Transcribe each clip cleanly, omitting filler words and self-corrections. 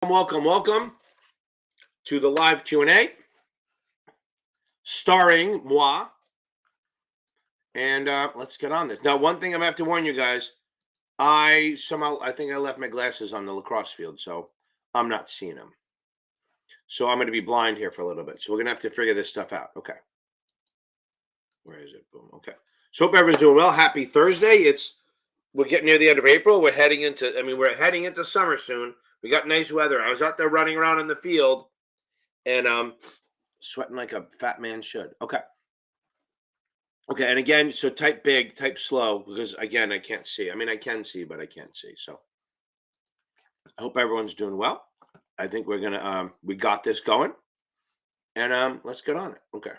Welcome to the live Q&A starring moi. And let's get on this. Now, one thing I'm going to have to warn you guys, I think I left my glasses on the lacrosse field, so I'm not seeing them. So I'm going to be blind here for a little bit. So we're going to have to figure this stuff out. Okay. Where is it? Boom. Okay. So hope everyone's doing well. Happy Thursday. We're getting near the end of April. We're heading into summer soon. We got nice weather. I was out there running around in the field and sweating like a fat man should. Okay. And again, so type big, type slow, because again, I can't see. I mean, I can see, but I can't see. So I hope everyone's doing well. I think we're gonna we got this going. And let's get on it. Okay.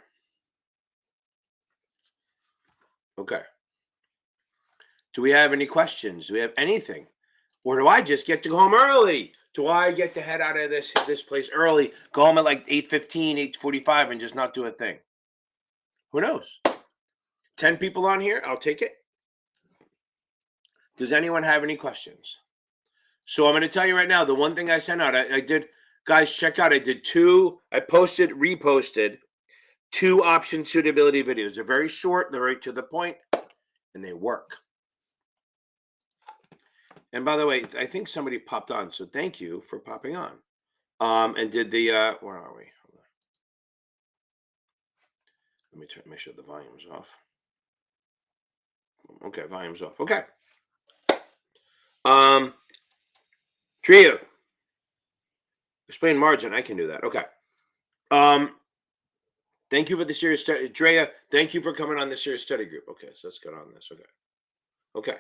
Do we have any questions? Do we have anything? Or do I just get to go home early? Do I get to head out of this place early, go home at like 8:15, 8:45, and just not do a thing? Who knows? 10 people on here, I'll take it. Does anyone have any questions? So I'm going to tell you right now, the one thing I sent out, I did, guys, check out, I reposted 2 option suitability videos. They're very short, they're right to the point, and they work. And by the way, I think somebody popped on, so thank you for popping on. And did the where are we? Hold on. Let me try to make sure the volume's off. Okay, volume's off. Okay. Trio. Explain margin. I can do that. Okay. Thank you for the serious study. Drea, thank you for coming on the serious study group. Okay, so let's get on this. Okay.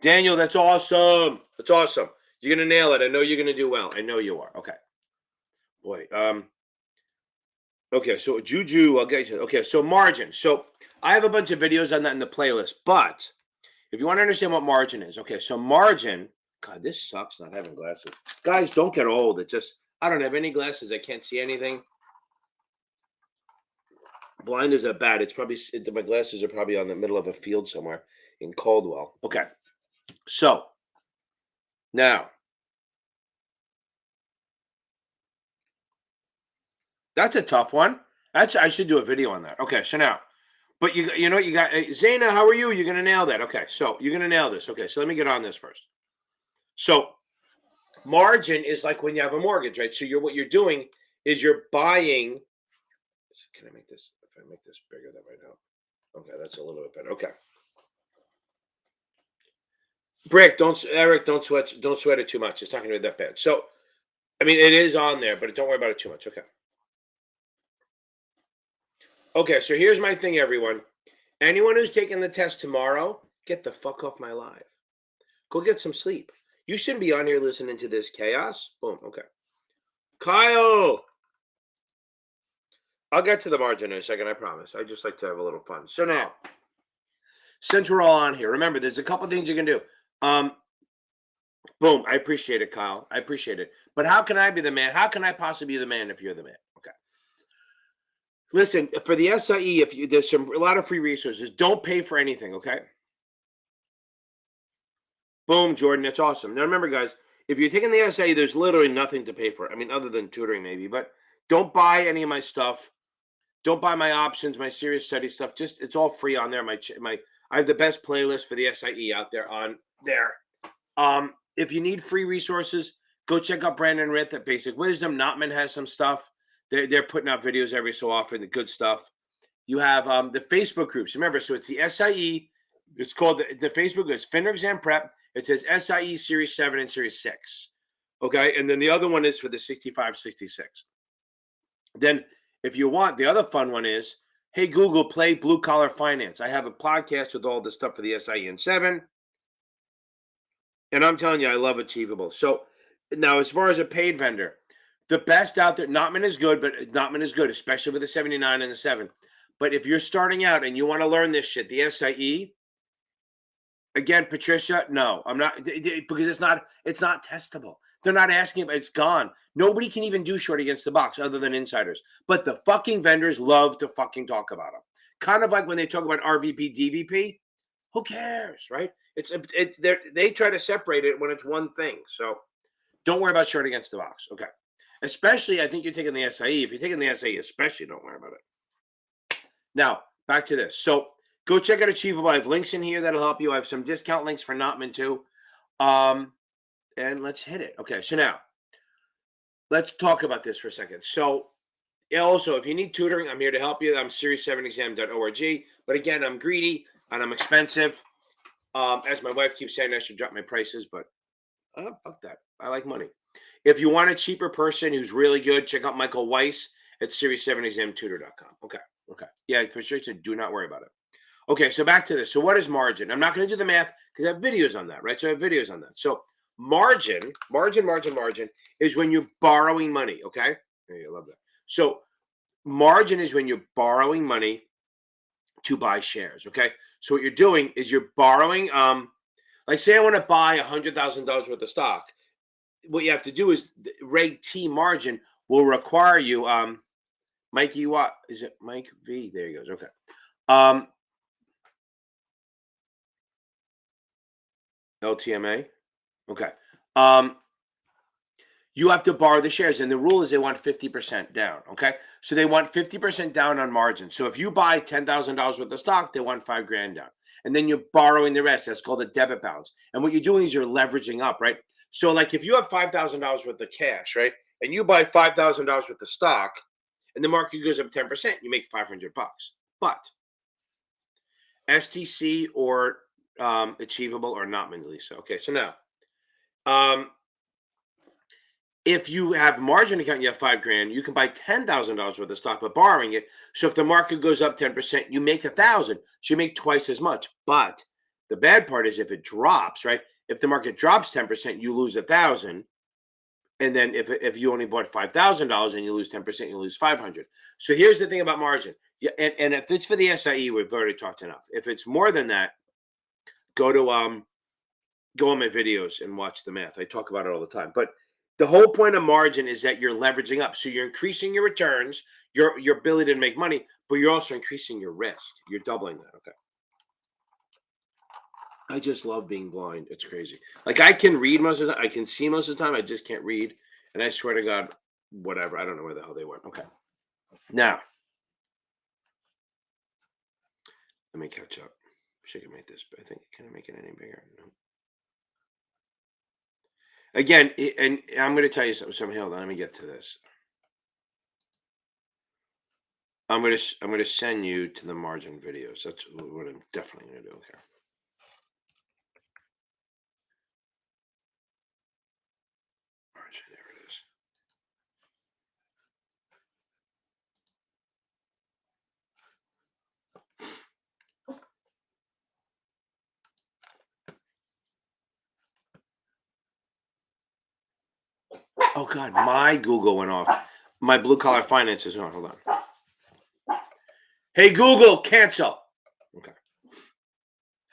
Daniel, that's awesome. That's awesome. You're gonna nail it. I know you're gonna do well. I know you are. Okay. Boy. Okay, so Juju, I'll get you. Okay, so margin. So I have a bunch of videos on that in the playlist, but if you want to understand what margin is, okay, so margin, God, this sucks not having glasses. Guys, don't get old. It's just, I don't have any glasses. I can't see anything. Blind is that bad. It's probably, my glasses are probably on the middle of a field somewhere in Caldwell. Okay, so now, that's a tough one. I should do a video on that. Okay, so now, but you know what you got, Zaina, how are you? You're gonna nail that. Okay, so you're gonna nail this. Okay, so let me get on this first. So margin is like when you have a mortgage, right? So what you're doing is you're buying. Can I make this? If I make this bigger, that might help. Okay, that's a little bit better. Okay. Brick, don't sweat it too much. It's not gonna be that bad. So, I mean, it is on there, but don't worry about it too much. Okay. Okay, so here's my thing, everyone. Anyone who's taking the test tomorrow, get the fuck off my live. Go get some sleep. You shouldn't be on here listening to this chaos. Boom. Okay. Kyle. I'll get to the margin in a second, I promise. I just like to have a little fun. So now, since we're all on here, remember, there's a couple things you can do. Boom. I appreciate it, Kyle. I appreciate it. But how can I be the man? How can I possibly be the man if you're the man? Okay. Listen, for the SIE, there's a lot of free resources. Don't pay for anything, okay? Boom, Jordan. That's awesome. Now remember, guys, if you're taking the SIE, there's literally nothing to pay for. I mean, other than tutoring maybe, but don't buy any of my stuff. Don't buy my options, my serious study stuff. Just it's all free on there. I have the best playlist for the SIE out there on there. If you need free resources, go check out Brandon Rith at Basic Wisdom. Notman has some stuff. They're putting out videos every so often, the good stuff. You have the Facebook groups. Remember, so it's the SIE. It's called the Facebook group. It's FINRA Exam Prep. It says SIE Series 7 and Series 6. Okay, and then the other one is for the 65, 66. Then if you want, the other fun one is, hey, Google, play Blue Collar Finance. I have a podcast with all the stuff for the SIE and 7. And I'm telling you, I love Achievable. So now as far as a paid vendor, the best out there, Notman is good, especially with the 79 and the 7. But if you're starting out and you want to learn this shit, the SIE, again, Patricia, no, I'm not, because it's not testable. They're not asking, it's gone. Nobody can even do short against the box other than insiders. But the fucking vendors love to fucking talk about them. Kind of like when they talk about RVP, DVP. Who cares, right? They try to separate it when it's one thing. So Don't worry about short against the box. Okay. Especially, I think you're taking the SIE. If you're taking the SIE, especially, don't worry about it. Now, back to this. So go check out Achievable. I have links in here that'll help you. I have some discount links for Notman too. And let's hit it. Okay. So now let's talk about this for a second. So also, if you need tutoring, I'm here to help you. I'm series7exam.org. But again, I'm greedy and I'm expensive. As my wife keeps saying, I should drop my prices, but fuck that. I like money. If you want a cheaper person who's really good, check out Michael Weiss at series7examtutor.com. Okay. Okay. Yeah, Patricia, do not worry about it. Okay, so back to this. So what is margin? I'm not going to do the math because I have videos on that, right? So I have videos on that. So margin is when you're borrowing money, okay? Yeah, I love that. So margin is when you're borrowing money to buy shares, okay? So what you're doing is you're borrowing, like say I want to buy $100,000 worth of stock. What you have to do is Reg T margin will require you, Mikey, what is it? Mike V. There he goes. Okay. LTMA. Okay. You have to borrow the shares, and the rule is they want 50% down. Okay. So they want 50% down on margin. So if you buy $10,000 worth of stock, they want $5,000 down. And then you're borrowing the rest. That's called a debit balance. And what you're doing is you're leveraging up, right? So like if you have $5,000 worth of cash, right? And you buy $5,000 worth of stock and the market goes up 10%, you make $500. But STC or Achievable or not Lisa. Okay, so now, if you have margin account, you have $5,000, you can buy $10,000 worth of stock by borrowing it. So if the market goes up 10%, you make $1,000. So you make twice as much. But the bad part is if it drops, right? If the market drops 10%, you lose $1,000. And then if you only bought $5,000 and you lose 10%, you lose $500. So here's the thing about margin. Yeah, and if it's for the SIE, we've already talked enough. If it's more than that, go on my videos and watch the math. I talk about it all the time. But the whole point of margin is that you're leveraging up. So you're increasing your returns, your ability to make money, but you're also increasing your risk. You're doubling that. Okay. I just love being blind. It's crazy. Like I can read most of the time. I can see most of the time. I just can't read. And I swear to God, whatever. I don't know where the hell they went. Okay. Now, let me catch up. Wish I could make this, but I think, can I make it any bigger? No. Again, and I'm going to tell you something. So hold on. Let me get to this. I'm going to send you to the margin videos. That's what I'm definitely going to do. Okay. Margin, there it is. Oh God, my Google went off. My blue collar finance is on. Hold on. Hey Google, cancel. Okay.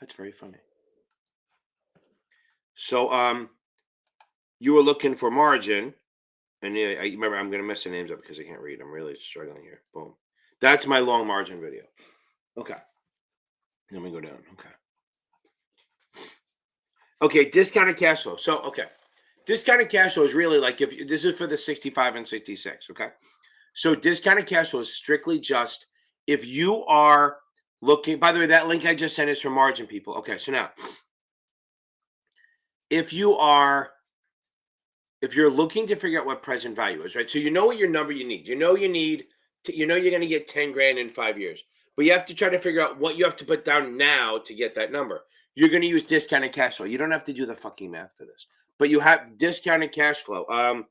That's very funny. So you were looking for margin, and yeah, I remember I'm gonna mess the names up because I can't read. I'm really struggling here. Boom. That's my long margin video. Okay. Let me go down. Okay. Okay, discounted cash flow. So okay. Discounted cash flow is really like if this is for the 65 and 66, okay? So discounted cash flow is strictly just if you are looking, by the way, that link I just sent is for margin people. Okay, so now if you're looking to figure out what present value is, right? So you know what your number you need. You know you're going to get 10 grand in 5 years. But you have to try to figure out what you have to put down now to get that number. You're going to use discounted cash flow. You don't have to do the fucking math for this. But you have discounted cash flow.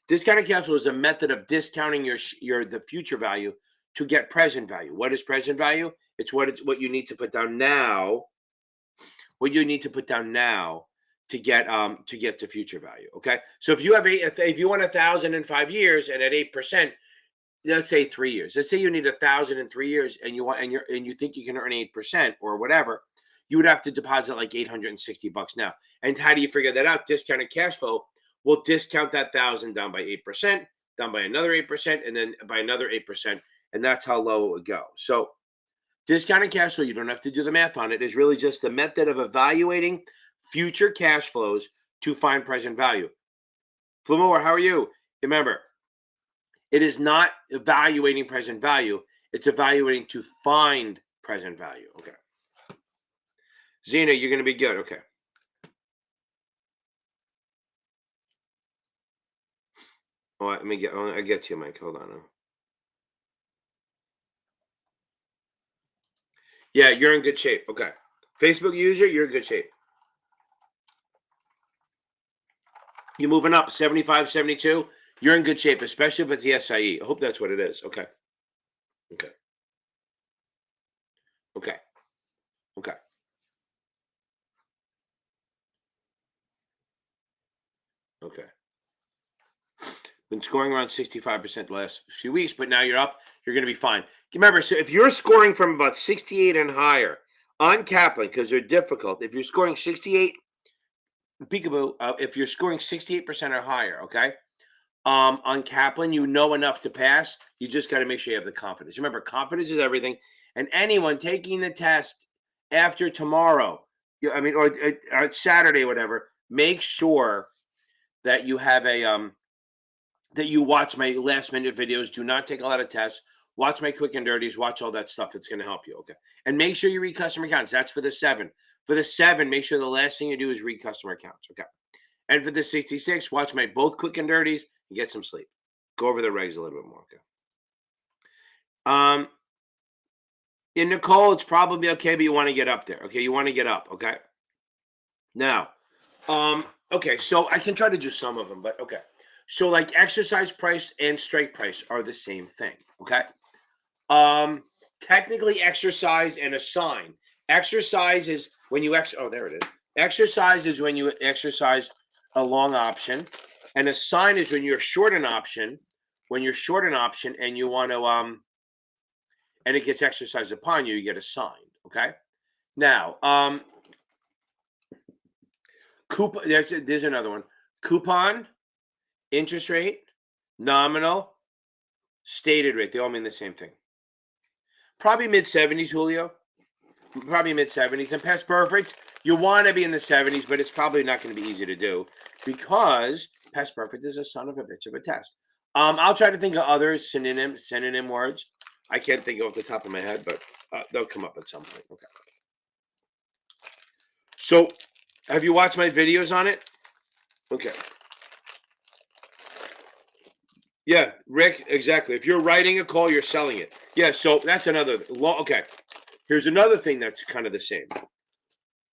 Discounted cash flow is a method of discounting the future value to get present value. What is present value? It's what you need to put down now. What you need to put down now to get to future value. Okay, so if you have if you want 1,000 in 5 years and at 8%, let's say 3 years. Let's say you need 1,000 in 3 years and you think you can earn 8% or whatever. You would have to deposit like $860 now. And how do you figure that out? Discounted cash flow will discount that 1,000 down by 8%, down by another 8%, and then by another 8%, and that's how low it would go. So discounted cash flow, you don't have to do the math on it. Is really just the method of evaluating future cash flows to find present value. Flamore, how are you? Remember, it is not evaluating present value. It's evaluating to find present value. Okay. Zena, you're going to be good. Okay. Oh, let me get. I get to you, Mike. Hold on. Yeah, you're in good shape. Okay. Facebook user, you're in good shape. You're moving up 75, 72. You're in good shape, especially if it's the SIE. I hope that's what it is. Okay. Okay. Okay. Okay. Okay. Been scoring around 65% the last few weeks, but now you're up. You're going to be fine. Remember, so if you're scoring from about 68 and higher on Kaplan, because they're difficult, if you're scoring 68, peekaboo, if you're scoring 68% or higher, okay, on Kaplan, you know enough to pass. You just got to make sure you have the confidence. Remember, confidence is everything. And anyone taking the test after tomorrow, or Saturday, whatever, make sure that you have that you watch my last minute videos. Do not take a lot of tests. Watch my quick and dirties. Watch all that stuff. It's going to help you. Okay. And make sure you read customer accounts. That's for the 7. For the 7, make sure the last thing you do is read customer accounts. Okay. And for the 66, watch my both quick and dirties and get some sleep. Go over the regs a little bit more. Okay. In Nicole, it's probably okay, but you want to get up there. Okay. You want to get up. Okay. Now, okay. So I can try to do some of them, but okay. So like exercise price and strike price are the same thing. Okay. Technically exercise and assign. Exercise is when you oh, there it is. Exercise is when you exercise a long option, and assign is when you're short an option. When you're short an option and you want to and it gets exercised upon you, you get assigned. Okay. Now, coupon. There's another one. Coupon, interest rate, nominal, stated rate. They all mean the same thing. Probably mid 70s, Julio. Probably mid 70s. And past perfect, you want to be in the 70s, but it's probably not going to be easy to do because past perfect is a son of a bitch of a test. I'll try to think of other synonym words. I can't think off the top of my head, but they'll come up at some point. Okay. So, have you watched my videos on it? Okay. Yeah, Rick, exactly. If you're writing a call, you're selling it. Yeah, so that's another law. Okay. Here's another thing that's kind of the same.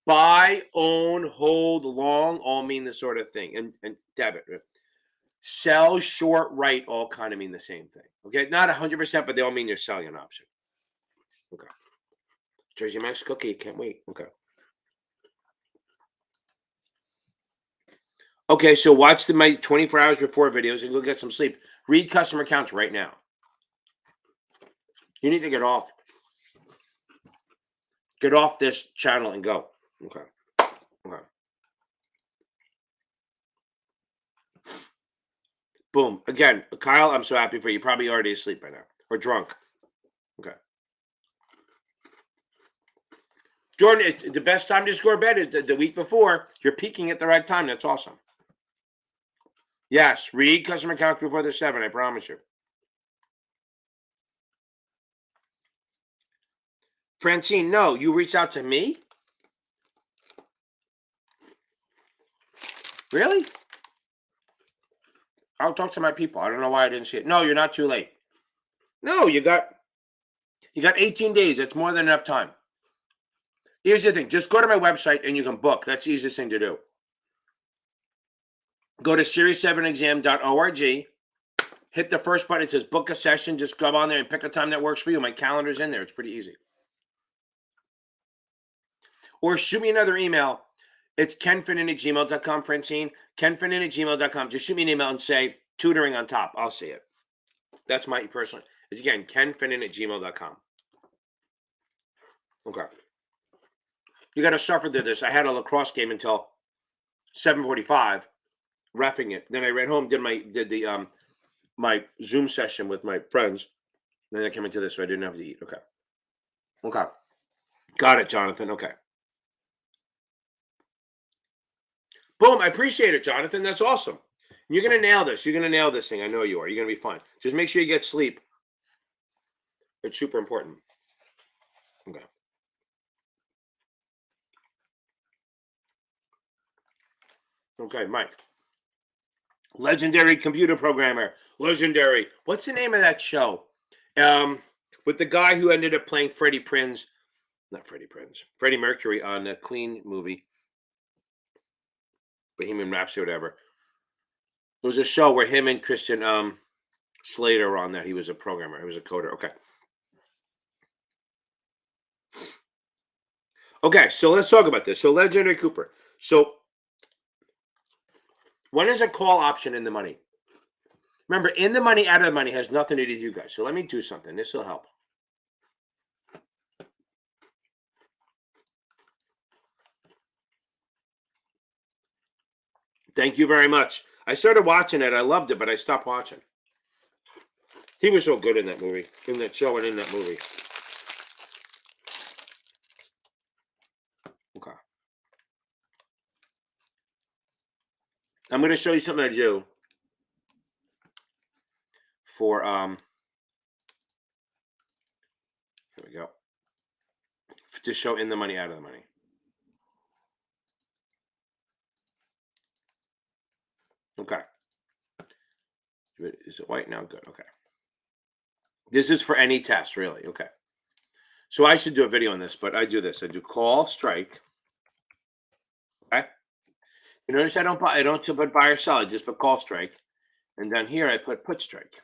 Buy, own, hold, long, all mean the sort of thing. And debit. Sell, short, write, all kind of mean the same thing. Okay. Not 100%, but they all mean you're selling an option. Okay. Jersey Max cookie. Can't wait. Okay. Okay. So watch my 24 hours before videos and go get some sleep. Read customer accounts right now. You need to get off. Get off this channel and go. Okay. Okay. Boom. Again, Kyle, I'm so happy for you. Probably already asleep by now or drunk. Okay. Jordan, the best time to score bet is the week before. You're peaking at the right time. That's awesome. Yes. Read customer accounts before the 7. I promise you. Francine, no. You reached out to me? Really? I'll talk to my people. I don't know why I didn't see it. No, you're not too late. No, you got 18 days. That's more than enough time. Here's the thing. Just go to my website and you can book. That's the easiest thing to do. Go to series7exam.org. Hit the first button. It says book a session. Just go on there and pick a time that works for you. My calendar's in there. It's pretty easy. Or shoot me another email. It's kenfinnan@gmail.com, Francine. kenfinnan@gmail.com. Just shoot me an email and say tutoring on top. I'll see it. That's my personal. It's again, kenfinnan@gmail.com. Okay. You got to suffer through this. I had a lacrosse game until 7:45, reffing it. Then I ran home, did the my Zoom session with my friends. Then I came into this, so I didn't have to eat. Okay. Okay. Got it, Jonathan. Okay. Boom. I appreciate it, Jonathan. That's awesome. You're going to nail this. You're going to nail this thing. I know you are. You're going to be fine. Just make sure you get sleep. It's super important. Okay. Okay, Mike. Legendary computer programmer. Legendary. What's the name of that show? With the guy who ended up playing Freddie Mercury on the Queen movie, Bohemian Rhapsody or whatever. There was a show where him and Christian Slater were on that. He was a programmer. He was a coder. Okay. Okay, so let's talk about this. So Legendary Cooper. So when is a call option in the money? Remember, in the money, out of the money has nothing to do with you guys. So let me do something. This will help. Thank you very much. I started watching it. I loved it, but I stopped watching. He was so good in that movie, in that show and in that movie. Okay. I'm going to show you something I do for, here we go, to show in the money, out of the money. Okay. Is it white now? Good. Okay. This is for any test, really. Okay. So I should do a video on this, but I do this. I do call, strike. Okay. You notice I don't put buy or sell. I just put call, strike, and then here I put strike.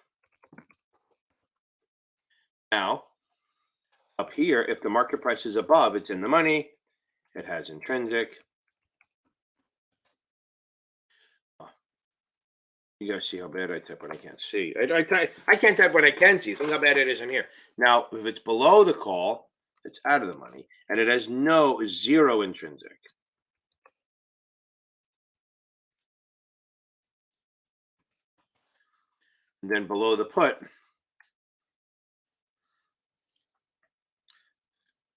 Now, up here, if the market price is above, it's in the money. It has intrinsic. You guys see how bad I type when I can't see. I can't type when I can see. Think how bad it is in here. Now, if it's below the call, it's out of the money, and it has zero intrinsic. And then below the put,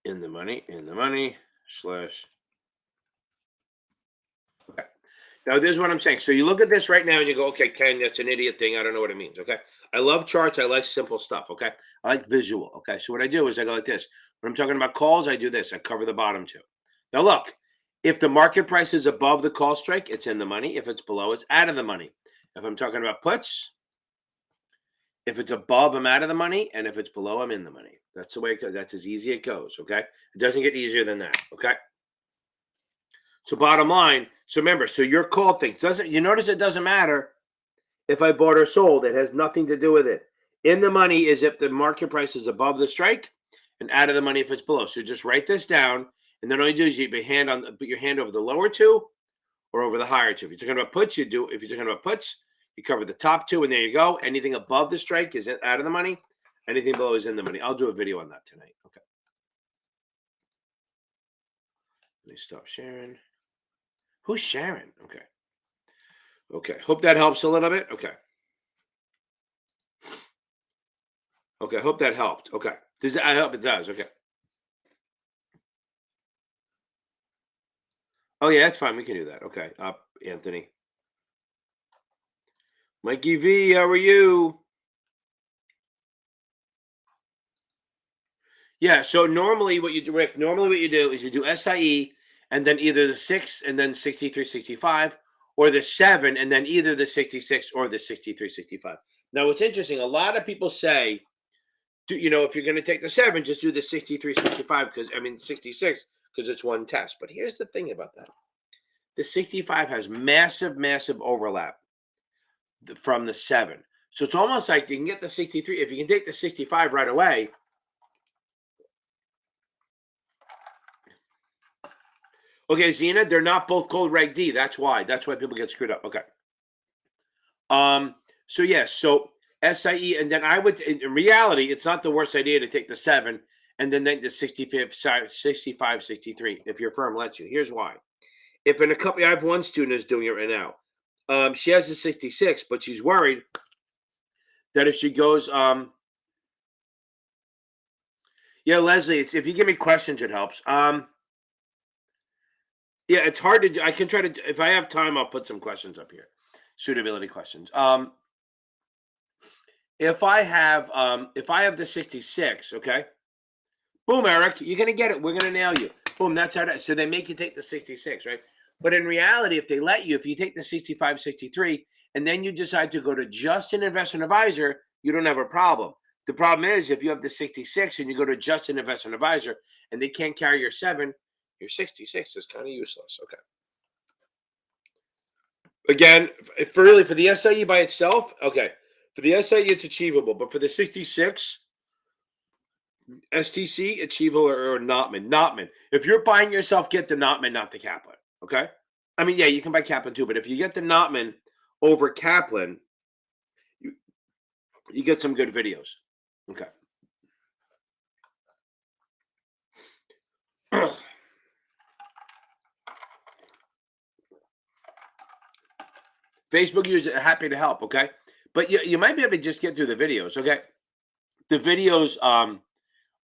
in the money, slash. Okay. Now, this is what I'm saying. So you look at this right now and you go, okay, Ken, that's an idiot thing. I don't know what it means. Okay. I love charts. I like simple stuff. Okay. I like visual. Okay. So what I do is I go like this. When I'm talking about calls, I do this. I cover the bottom two. Now, look, if the market price is above the call strike, it's in the money. If it's below, it's out of the money. If I'm talking about puts, if it's above, I'm out of the money. And if it's below, I'm in the money. That's the way it goes. That's as easy as it goes. Okay. It doesn't get easier than that. Okay. So bottom line, so remember, so your call thing you notice it doesn't matter if I bought or sold. It has nothing to do with it. In the money is if the market price is above the strike, and out of the money if it's below. So just write this down, and then all you do is you put your hand over the lower two or over the higher two. If you're talking about puts, if you're talking about puts, you cover the top two, and there you go. Anything above the strike is out of the money. Anything below is in the money. I'll do a video on that tonight. Okay. Let me stop sharing. Who's Sharon? Okay. Okay. Hope that helps a little bit. Okay. Okay. Hope that helped. Okay. I hope it does. Okay. Oh, yeah, that's fine. We can do that. Okay. Anthony. Mikey V, how are you? Yeah. So normally what you do, Rick, is you do SIE and then either the 6 and then 63, 65, or the 7 and then either the 66 or the 63, 65. Now, what's interesting, a lot of people say, if you're going to take the 7, just do the 63, 65, 66, because it's one test. But here's the thing about that. The 65 has massive, massive overlap from the 7. So it's almost like you can get the 63. If you can take the 65 right away. Okay, Zena, they're not both called Reg D. That's why people get screwed up. Okay. So yes, so SIE, and then I would, in reality, it's not the worst idea to take the 7 and then the 65, 63, if your firm lets you. Here's why. If in a couple, I have one student who's doing it right now. She has a 66, but she's worried that if she goes, yeah, Leslie, if you give me questions, it helps. Yeah, it's hard to do. I can try to, if I have time, I'll put some questions up here. suitability questions. If I have the 66, okay, boom, Eric, you're gonna get it. We're gonna nail you. Boom, that's how that. So they make you take the 66, right? But in reality, if they let you, if you take the 65, 63, and then you decide to go to just an investment advisor, you don't have a problem. The problem is if you have the 66 and you go to just an investment advisor and they can't carry your 7, your 66 is kind of useless. Okay. Again, for the SIE by itself, okay. For the SIE, it's achievable, but for the 66, STC, achievable or Notman. Notman. If you're buying yourself, get the Notman, not the Kaplan. Okay. I mean, yeah, you can buy Kaplan too, but if you get the Notman over Kaplan, you get some good videos. Okay. Facebook users are happy to help. Okay. But you might be able to just get through the videos. Okay. The videos,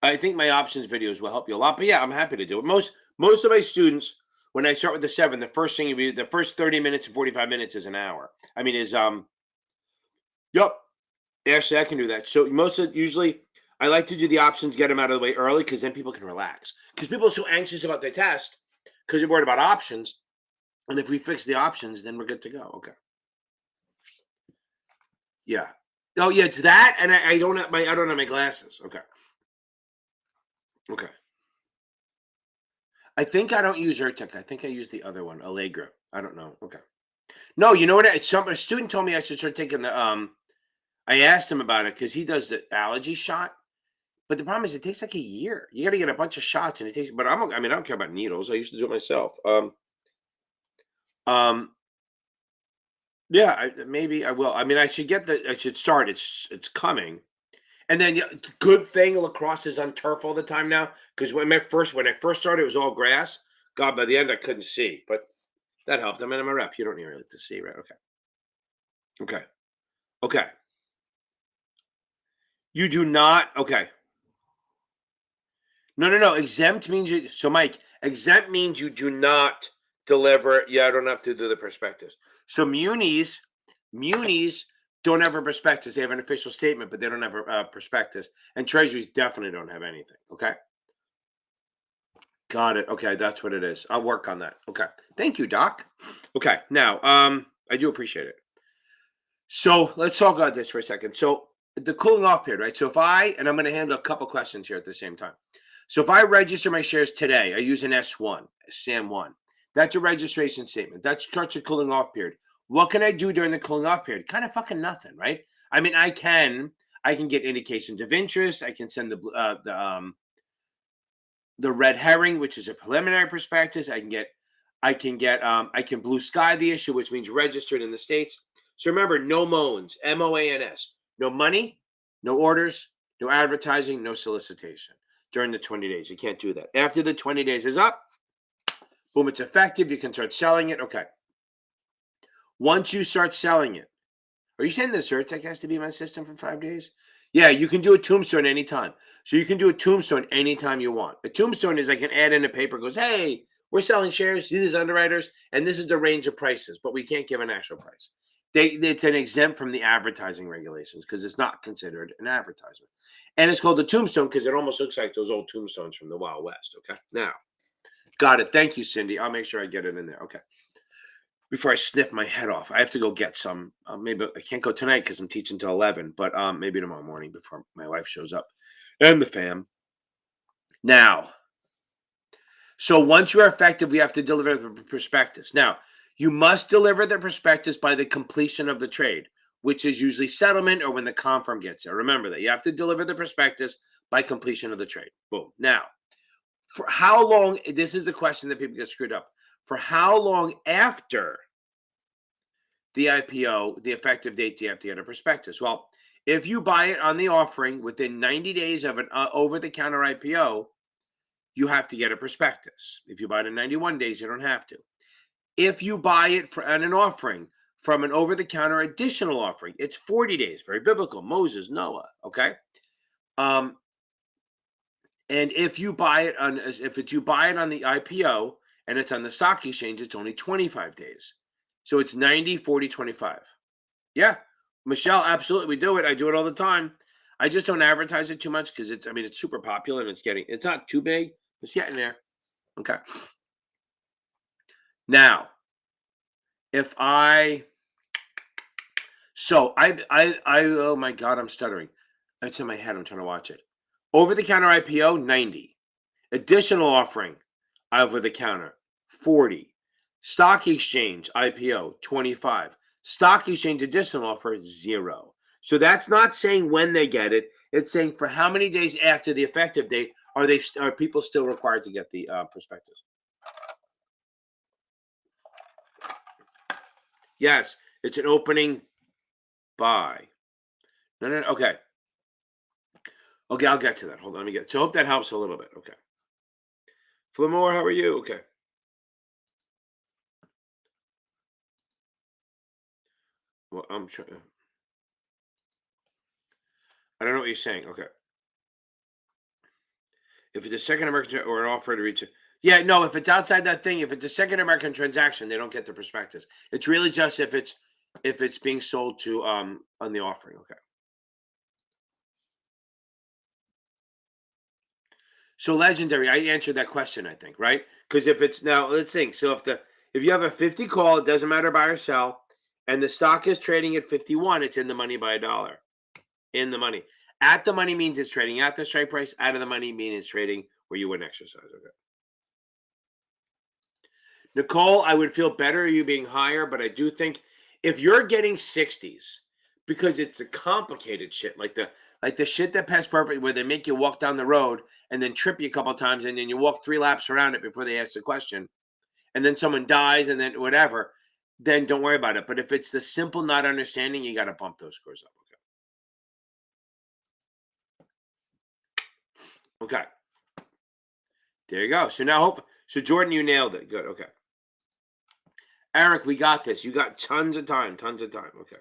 I think my options videos will help you a lot. But yeah, I'm happy to do it. Most of my students, when I start with the 7, the first thing the first 30 minutes and 45 minutes is an hour. I mean, yep. Actually, I can do that. So usually I like to do the options, get them out of the way early because then people can relax. Because people are so anxious about their test because they're worried about options. And if we fix the options, then we're good to go. Okay. Yeah. Oh yeah, it's that, and I don't have my glasses. Okay. Okay. I think I don't use Zyrtec. I think I use the other one, Allegra. I don't know. Okay. No, you know what? A student told me I should start taking the. I asked him about it because he does the allergy shot, but the problem is it takes like a year. You got to get a bunch of shots, and it takes. But I mean, I don't care about needles. I used to do it myself. Um. Yeah, maybe I will. I mean, I should get the. I should start. It's coming. And then, yeah, good thing lacrosse is on turf all the time now. Because when I first started, it was all grass. God, by the end, I couldn't see, but that helped. I mean, I'm a rep. You don't need really to see, right? Okay. Okay. Okay. You do not. Okay. No, no, no. Exempt means you. So, Mike, exempt means you do not deliver. Yeah, I don't have to do the prospectus. So, munis don't have a prospectus. They have an official statement, but they don't have a prospectus. And treasuries definitely don't have anything. Okay. Got it. Okay, that's what it is. I'll work on that. Okay. Thank you, Doc. Okay. Now, I do appreciate it. So let's talk about this for a second. So the cooling off period, right? So and I'm going to handle a couple questions here at the same time. So if I register my shares today, I use an S1, SAM1. That's a registration statement. That starts a cooling off period. What can I do during the cooling off period? Kind of fucking nothing, right? I mean, I can get indications of interest. I can send the red herring, which is a preliminary prospectus. I can blue sky the issue, which means registered in the States. So remember, no MOANS, MOANS, no money, no orders, no advertising, no solicitation during the 20 days. You can't do that. After the 20 days is up, boom, it's effective. You can start selling it. Okay. Once you start selling it, are you saying the Zyrtec has to be in my system for 5 days? Yeah, you can do a tombstone anytime. So you can do a tombstone anytime you want. A tombstone is I can add in a paper, goes, hey, we're selling shares to these underwriters, and this is the range of prices, but we can't give an actual price. It's an exempt from the advertising regulations because it's not considered an advertisement. And it's called the tombstone because it almost looks like those old tombstones from the Wild West. Okay. Now, got it. Thank you, Cindy. I'll make sure I get it in there. Okay. Before I sniff my head off, I have to go get some. Maybe I can't go tonight because I'm teaching till 11, but maybe tomorrow morning before my wife shows up and the fam. Now, so once you are effective, we have to deliver the prospectus. Now, you must deliver the prospectus by the completion of the trade, which is usually settlement or when the confirm gets there. Remember that you have to deliver the prospectus by completion of the trade. Boom. Now, for how long? This is the question that people get screwed up. For how long after the IPO, the effective date, do you have to get a prospectus? Well, if you buy it on the offering within 90 days of an over-the-counter IPO, you have to get a prospectus. If you buy it in 91 days, you don't have to. If you buy it on an offering from an over-the-counter additional offering, it's 40 days. Very biblical. Moses, Noah. Okay. And if you buy it on the IPO and it's on the stock exchange, it's only 25 days. So it's 90, 40, 25. Yeah, Michelle, absolutely. We do it. I do it all the time. I just don't advertise it too much because it's super popular and it's not too big. It's getting there. Okay. Now, if I, so oh my God, I'm stuttering. It's in my head. I'm trying to watch it. Over the counter IPO, 90. Additional offering, over the counter, 40. Stock exchange IPO, 25. Stock exchange additional offer, 0. So that's not saying when they get it. It's saying for how many days after the effective date are people still required to get the prospectus? Yes, it's an opening buy. No. Okay. Okay, I'll get to that. Hold on, let me get. So I hope that helps a little bit. Okay. Flamore, how are you? Okay. Well, I'm trying. I don't know what you're saying. Okay. If it's a second American or an offer to reach, yeah, no. If it's outside that thing, if it's a second American transaction, they don't get the prospectus. It's really just if it's being sold to on the offering. Okay. So legendary, I answered that question, I think, right? Because if it's now, let's think. So if you have a 50 call, it doesn't matter buy or sell, and the stock is trading at 51, it's in the money by $1. In the money. At the money means it's trading at the strike price. Out of the money means it's trading where you wouldn't exercise. Okay. Nicole, I would feel better you being higher, but I do think if you're getting 60s, because it's the complicated shit, like the shit that passed perfect where they make you walk down the road and then trip you a couple times and then you walk 3 laps around it before they ask the question, and then someone dies and then whatever, then don't worry about it. But if it's the simple not understanding, you got to bump those scores up. Okay. Okay. There you go. So now so Jordan, you nailed it. Good. Okay. Eric, we got this. You got tons of time. Tons of time. Okay.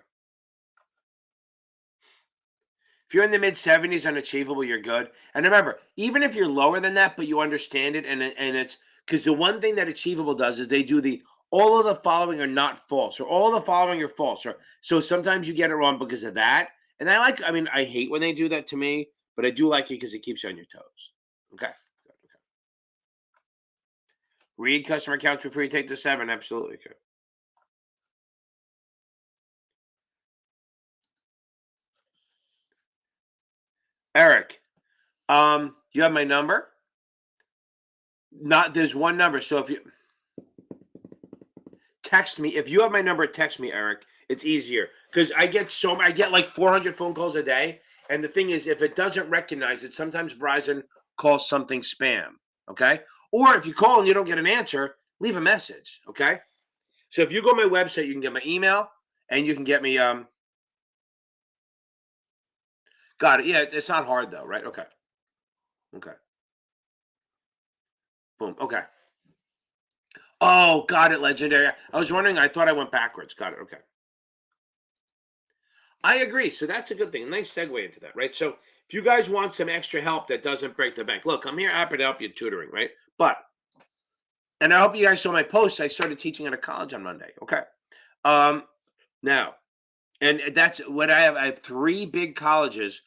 If you're in the mid 70s unachievable, you're good. And remember, even if you're lower than that, but you understand it, and it's because the one thing that achievable does is they do the all of the following are not false, or all the following are false, or so sometimes you get it wrong because of that. And I hate when they do that to me, but I do like it because it keeps you on your toes. Okay. Good, okay. Read customer accounts before you take the 7. Absolutely. Okay. Eric, you have my number? Not there's one number. So if you text me, if you have my number, text me, Eric. It's easier because I get like 400 phone calls a day. And the thing is, if it doesn't recognize it, sometimes Verizon calls something spam. Okay. Or if you call and you don't get an answer, leave a message. Okay. So if you go on my website, you can get my email and you can get me, got it. Yeah. It's not hard though. Right. Okay. Okay. Boom. Okay. Oh, got it. Legendary. I was wondering, I thought I went backwards. Got it. Okay. I agree. So that's a good thing. A nice segue into that, right? So if you guys want some extra help that doesn't break the bank, look, I'm here happy to help you tutoring, right? And I hope you guys saw my post. I started teaching at a college on Monday. Okay. Um, now, and that's what I have. I have 3 big colleges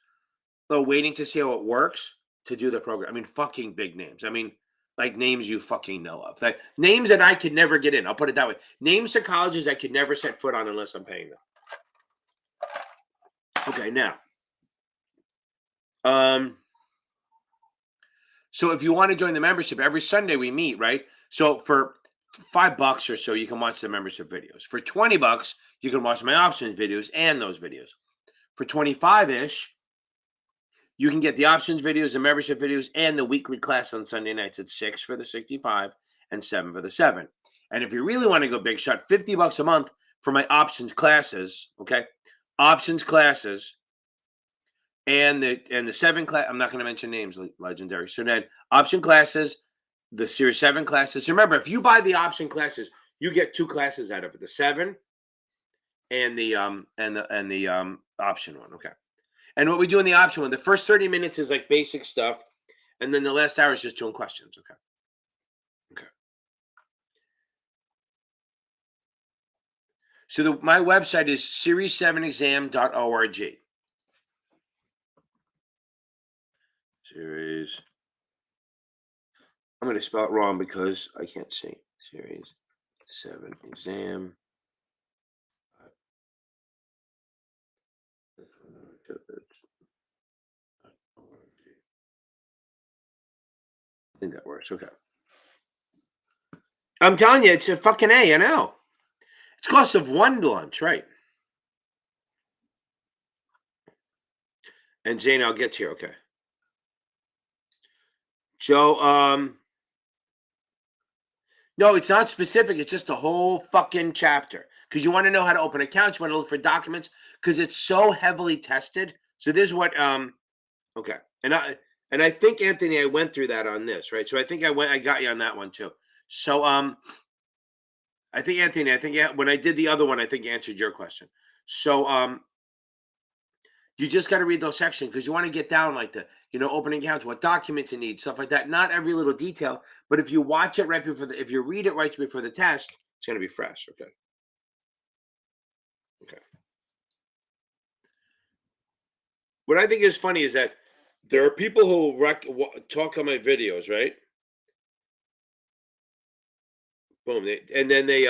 waiting to see how it works to do the program. I mean, fucking big names. I mean, like names you fucking know of. Like names that I could never get in. I'll put it that way. Names to colleges I could never set foot on unless I'm paying them. Okay, now. Um, So if you want to join the membership, every Sunday we meet, right? So for $5 or so, you can watch the membership videos. For $20, you can watch my options videos and those videos. For 25-ish, you can get the options videos, the membership videos, and the weekly class on Sunday nights at 6 for the 65 and 7 for the 7. And if you really want to go big shot, $50 a month for my options classes, okay? Options classes and the 7 class. I'm not going to mention names, legendary. So then option classes, the series 7 classes. So remember, if you buy the option classes, you get 2 classes out of it: the 7 and the option one. Okay. And what we do in the option one, the first 30 minutes is like basic stuff, and then the last hour is just doing questions. Okay. Okay. So my website is series7exam.org. Series. I'm going to spell it wrong because I can't see. Series 7 exam. I think that works. Okay. I'm telling you, it's a fucking A, I know. It's cost of one lunch, right? And Zane, I'll get to you. Okay. Joe, no, it's not specific. It's just a whole fucking chapter. Because you want to know how to open accounts, you want to look for documents, because it's so heavily tested. So this is what okay. And I think, Anthony, I went through that on this, right? So I think I got you on that one too. So I think, Anthony, when I did the other one, I think I answered your question. So you just got to read those sections because you want to get down like the, opening accounts, what documents you need, stuff like that. Not every little detail, but if you watch it right before if you read it right before the test, it's going to be fresh. Okay. Okay. What I think is funny is that there are people who talk on my videos, right? Boom. And then they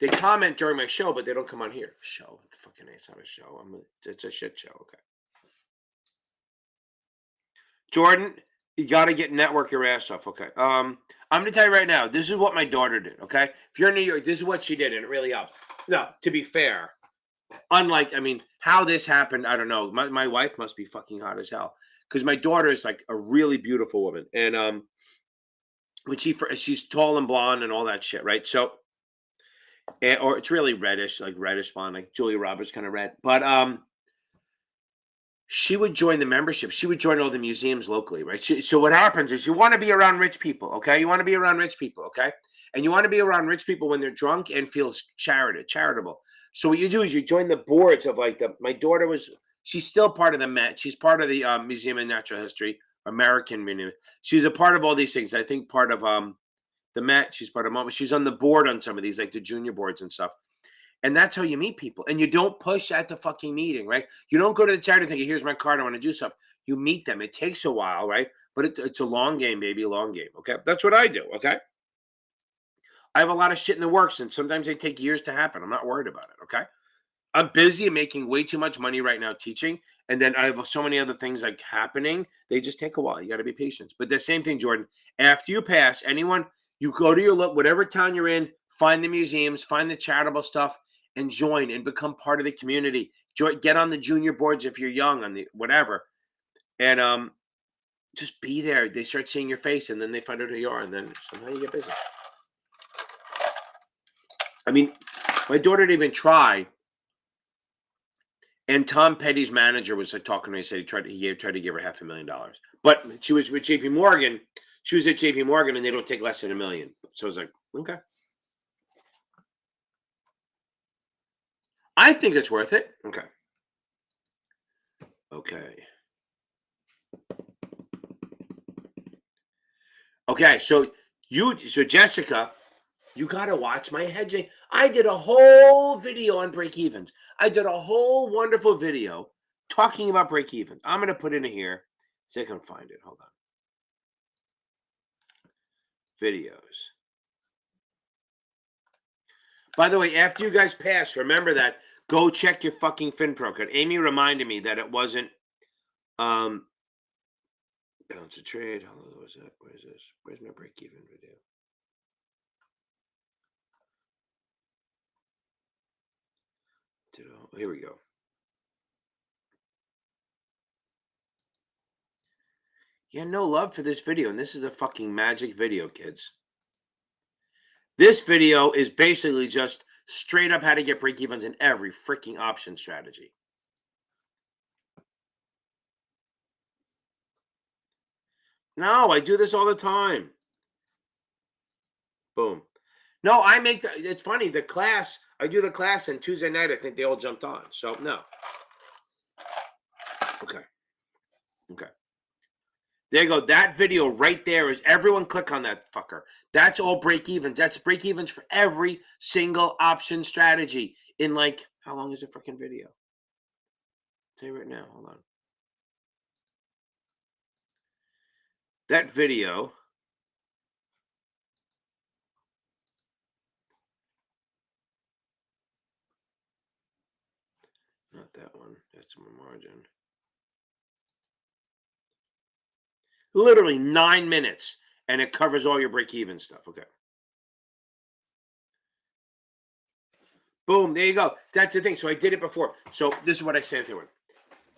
comment during my show, but they don't come on here. Show. Fucking A, it's not a show. It's a shit show. Okay. Jordan, you got to get network your ass off. Okay. I'm going to tell you right now, this is what my daughter did. Okay. If you're in New York, this is what she did, and it really helped. No, to be fair, how this happened, I don't know. My wife must be fucking hot as hell because my daughter is like a really beautiful woman. And when she's tall and blonde and all that shit, right? So, or it's really reddish, like reddish blonde, like Julia Roberts kind of red. But she would join the membership. She would join all the museums locally, right? So what happens is you want to be around rich people, okay? You want to be around rich people, okay? And you want to be around rich people when they're drunk and feel charitable. So what you do is you join the boards of my daughter she's still part of the Met. She's part of the Museum of Natural History, American Museum. She's a part of all these things. I think part of the Met. She's part of MoMA. She's on the board on some of these, like the junior boards and stuff. And that's how you meet people. And you don't push at the fucking meeting, right? You don't go to the charity thinking, here's my card, I want to do stuff. You meet them. It takes a while, right? But it's a long game, baby, a long game. Okay. That's what I do. Okay. I have a lot of shit in the works, and sometimes they take years to happen. I'm not worried about it. Okay. I'm busy and making way too much money right now teaching. And then I have so many other things like happening. They just take a while. You got to be patient. But the same thing, Jordan, after you pass, you go to your whatever town you're in, find the museums, find the charitable stuff, and join and become part of the community. Get on the junior boards if you're young, on the whatever. And just be there. They start seeing your face, and then they find out who you are, and then somehow you get busy. My daughter didn't even try. And Tom Petty's manager was talking to me. He said he tried to give her $500,000, but she was with JP Morgan. She was at JP Morgan, and they don't take less than $1 million. So I was like, okay. I think it's worth it. Okay. Okay. So Jessica, you got to watch my hedging. I did a whole video on break-evens. I did a whole wonderful video talking about break-evens. I'm going to put in here. See if I can find it. Hold on. Videos. By the way, after you guys pass, remember that. Go check your fucking FinPro code. Amy reminded me that it wasn't balance of trade. How long was that? Where is this? Where's my break-even video? Here we go. Yeah, no love for this video, and this is a fucking magic video, kids. This video is basically just straight up how to get break-evens in every freaking option strategy. No, I do this all the time. Boom. No, it's funny, the class, I do the class, and Tuesday night, I think they all jumped on. So, no. Okay. There you go. That video right there is everyone click on that fucker. That's all break evens. That's break evens for every single option strategy in like, how long is the freaking video? I'll tell you right now. Hold on. That video. Not that one. That's my margin. Literally 9 minutes, and it covers all your break-even stuff. Okay. Boom. There you go. That's the thing. So I did it before. So this is what I say to everyone.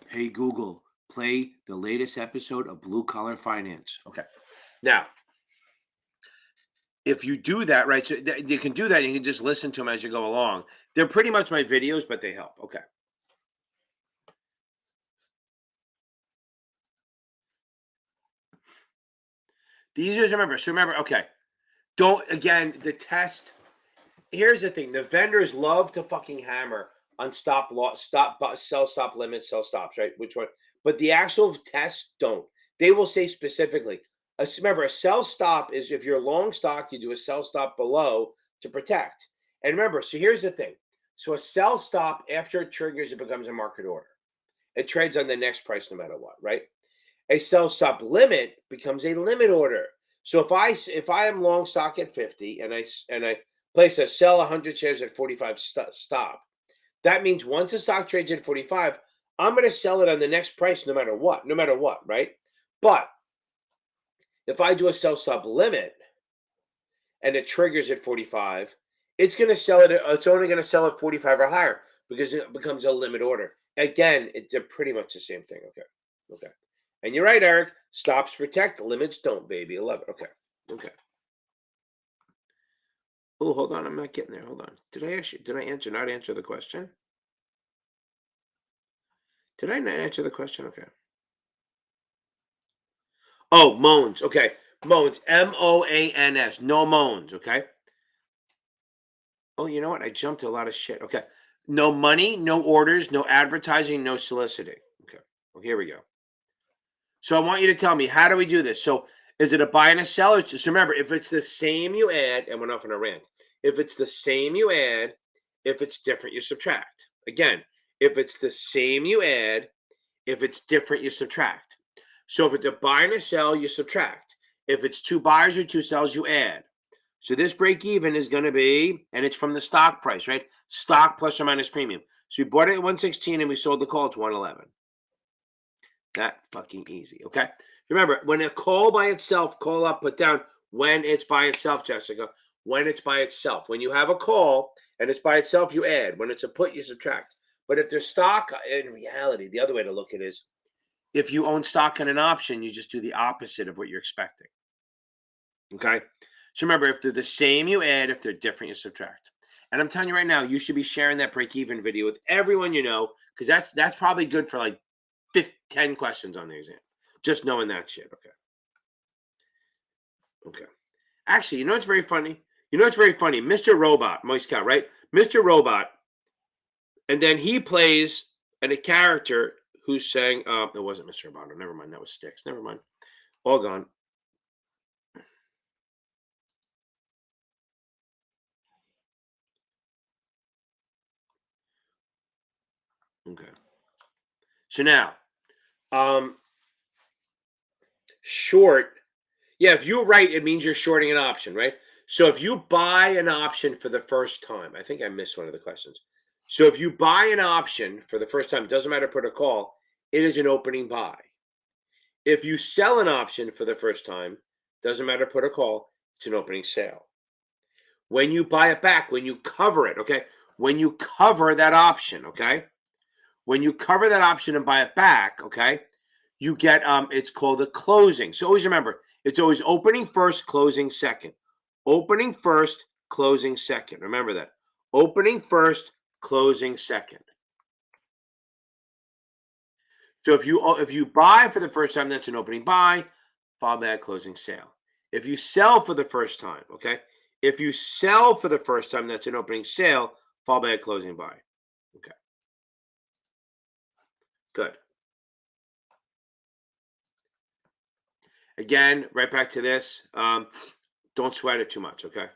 Hey, Google, play the latest episode of Blue Collar Finance. Okay. Now, if you do that, right, so you can do that. You can just listen to them as you go along. They're pretty much my videos, but they help. Okay. The easiest to remember. So remember, okay. Don't, again, the test. Here's the thing. The vendors love to fucking hammer on stop loss, sell stop limits, sell stops, right? Which one? But the actual tests don't. They will say specifically, remember, a sell stop is if you're long stock, you do a sell stop below to protect. And remember, so here's the thing. So a sell stop, after it triggers, it becomes a market order. It trades on the next price no matter what, right? A sell stop limit becomes a limit order. So if I am long stock at 50 and I place a sell 100 shares at 45 stop, that means once a stock trades at 45, I'm going to sell it on the next price no matter what, right? But if I do a sell stop limit and it triggers at 45, it's going to sell it. It's only going to sell at 45 or higher because it becomes a limit order. Again, they're pretty much the same thing. Okay. And you're right, Eric. Stops protect, limits don't, baby. 11. Okay. Oh, hold on. I'm not getting there. Hold on. Did I not answer the question? Did I not answer the question? Okay. Oh, moans. Okay. Moans. MOANS. No moans. Okay. Oh, you know what? I jumped a lot of shit. Okay. No money, no orders, no advertising, no soliciting. Okay. Well, here we go. So I want you to tell me, how do we do this? So is it a buy and a sell? So remember, if it's the same, you add, and we're not going to rant. If it's the same, you add. If it's different, you subtract. Again, if it's the same, you add. If it's different, you subtract. So if it's a buy and a sell, you subtract. If it's two buys or two sells, you add. So this break even is going to be, and it's from the stock price, right? Stock plus or minus premium. So we bought it at 116 and we sold the call at 111. That fucking easy. Okay. Remember, when a call by itself, call up, put down when it's by itself, Jessica. When it's by itself. When you have a call and it's by itself, you add. When it's a put, you subtract. But if there's stock, in reality, the other way to look at it is if you own stock in an option, you just do the opposite of what you're expecting. Okay. So remember, if they're the same, you add. If they're different, you subtract. And I'm telling you right now, you should be sharing that break-even video with everyone you know, because that's probably good for like 10 questions on the exam. Just knowing that shit. Okay. Actually, you know what's very funny? Mr. Robot, Moist Cow, right? Mr. Robot, and then he plays a character who's saying, it wasn't Mr. Robot. Never mind. That was Sticks. Never mind. All gone. Okay. So now, short. Yeah, if you write, it means you're shorting an option, right? So if you buy an option for the first time, I think I missed one of the questions. So if you buy an option for the first time, it doesn't matter put or call, it is an opening buy. If you sell an option for the first time, doesn't matter put or call, it's an opening sale. When you buy it back, when you cover it, okay? When you cover that option, okay? When you cover that option and buy it back, okay? You get it's called a closing. So always remember, it's always opening first, closing second. Opening first, closing second. Remember that. Opening first, closing second. So if you buy for the first time, that's an opening buy, followed by a closing sale. If you sell for the first time, okay? If you sell for the first time, that's an opening sale, followed by a closing buy. Okay. Good. Again, right back to this. Don't sweat it too much, okay?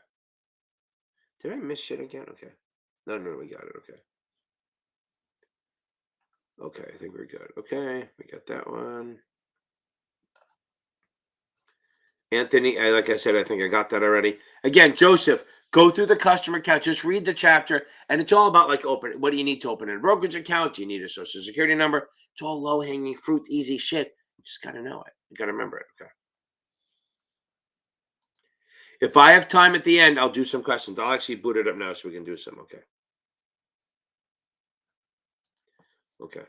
Did I miss shit again? Okay. No, we got it. Okay. Okay, I think we're good. Okay, we got that one. Anthony, like I said, I think I got that already. Again, Joseph, go through the customer account. Just read the chapter, and it's all about like open. What do you need to open a brokerage account? Do you need a social security number? It's all low hanging fruit, easy shit. You just gotta know it. You gotta remember it. Okay. If I have time at the end, I'll do some questions. I'll actually boot it up now so we can do some. Okay. Okay.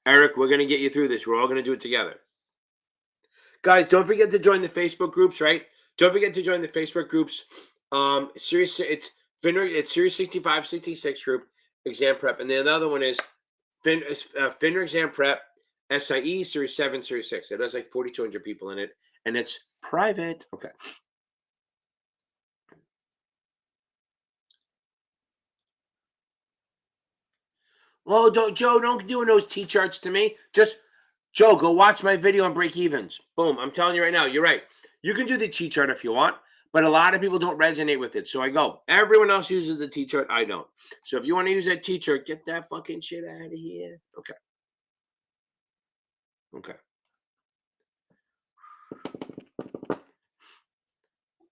Eric, we're gonna get you through this. We're all gonna do it together. Guys, don't forget to join the Facebook groups, right? Don't forget to join the Facebook groups. Series it's FINRA, it's Series 65, 66 group, exam prep. And the other one is FINRA exam prep, SIE, Series 7, Series 6. It has like 4,200 people in it, and it's private. Okay. Oh, don't doing those T-charts to me. Just Joe, go watch my video on break evens. Boom. I'm telling you right now, you're right. You can do the T chart if you want, but a lot of people don't resonate with it. So I go, everyone else uses the T chart. I don't. So if you want to use that T chart, get that fucking shit out of here. Okay. Okay.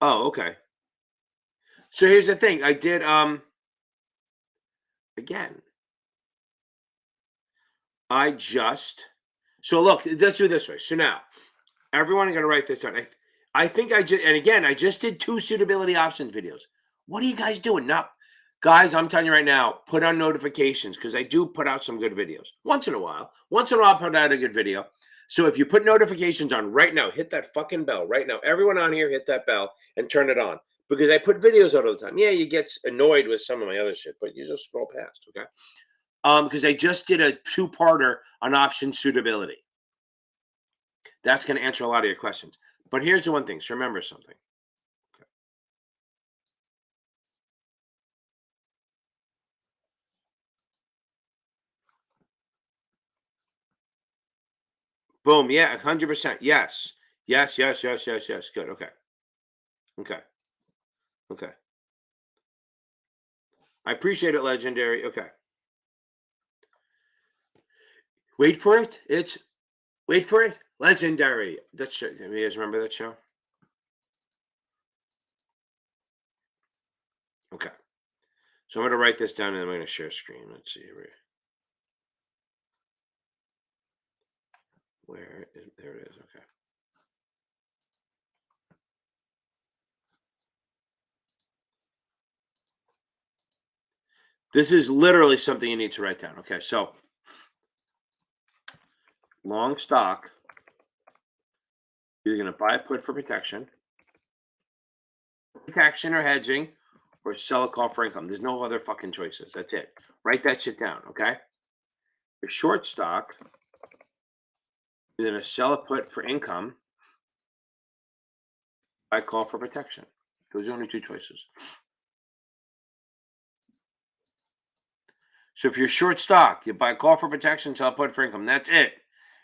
Oh, okay. So here's the thing. I did again. I just so look, let's do it this way. So now everyone gonna write this down. I think I just and again I just did 2 suitability options videos. What are you guys doing? Now, guys, I'm telling you right now, put on notifications because I do put out some good videos. Once in a while. Once in a while, I'll put out a good video. So if you put notifications on right now, hit that fucking bell right now. Everyone on here hit that bell and turn it on. Because I put videos out all the time. Yeah, you get annoyed with some of my other shit, but you just scroll past, okay? Because I just did a 2-parter on option suitability. That's going to answer a lot of your questions. But here's the one thing. So remember something. Okay. Boom. Yeah, 100%. Yes. Yes, yes, yes, yes, yes. Good. Okay. Okay. Okay. I appreciate it, Legendary. Okay. Wait for it. Wait for it. Legendary. That show. You guys remember that show? Okay. So I'm going to write this down and I'm going to share screen. Let's see here. There it is. Okay. This is literally something you need to write down. Okay. So long stock, you're going to buy a put for protection or hedging, or sell a call for income. There's no other fucking choices. That's it. Write that shit down. Okay. Your short stock, you're going to sell a put for income, buy a call for protection. Those are only 2 choices. So if you're short stock, you buy a call for protection, sell a put for income. That's it.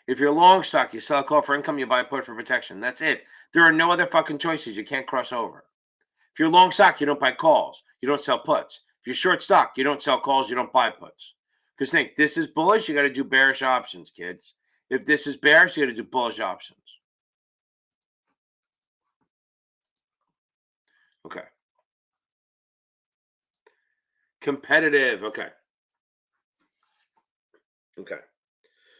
If you're long stock, you sell a call for income, you buy a put for protection. That's it. There are no other fucking choices. You can't cross over. If you're long stock, you don't buy calls. You don't sell puts. If you're short stock, you don't sell calls. You don't buy puts. Because think, this is bullish, you got to do bearish options, kids. If this is bearish, you got to do bullish options. Okay. Competitive. Okay. Okay.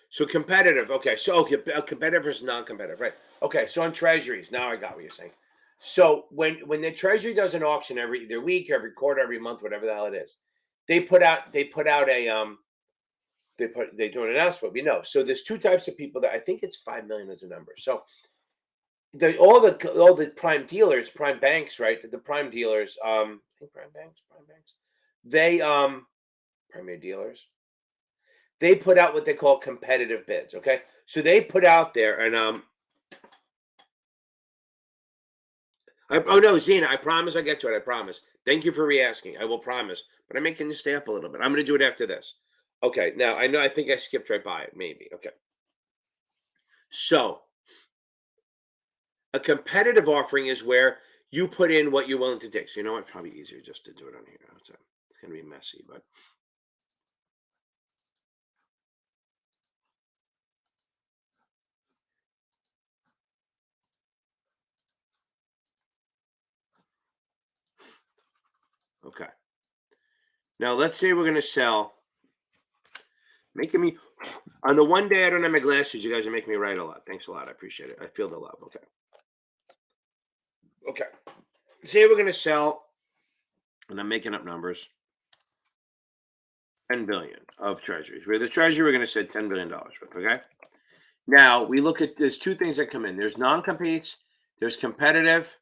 So competitive. Okay. So okay, competitive versus non-competitive, right? Okay. So on treasuries, now I got what you're saying. So when the treasury does an auction every either week, every quarter, every month, whatever the hell it is, they put out a they do an announcement. We know. So there's 2 types of people that I think it's 5 million as a number. So all the prime dealers, prime banks, right? The prime dealers, I think prime banks, they primary dealers, they put out what they call competitive bids. Okay, so they put out there and oh no, Zena, I promise I get to it. I promise. Thank you for re-asking. I will promise, but I'm making you stay up a little bit. I'm going to do it after this. Okay, now I know I think I skipped right by it. Maybe okay. So A competitive offering is where you put in what you're willing to take. So you know what? Probably easier just to do it on here. So it's going to be messy, but okay. Now let's say we're going to sell. Making me on the one day I don't have my glasses. You guys are making me write a lot. Thanks a lot. I appreciate it. I feel the love. Okay. Okay. Say we're going to sell, and I'm making up numbers. 10 billion of treasuries. We're the treasury. We're going to say $10 billion worth. Okay. Now we look at there's two things that come in. There's non-competes. There's competitive.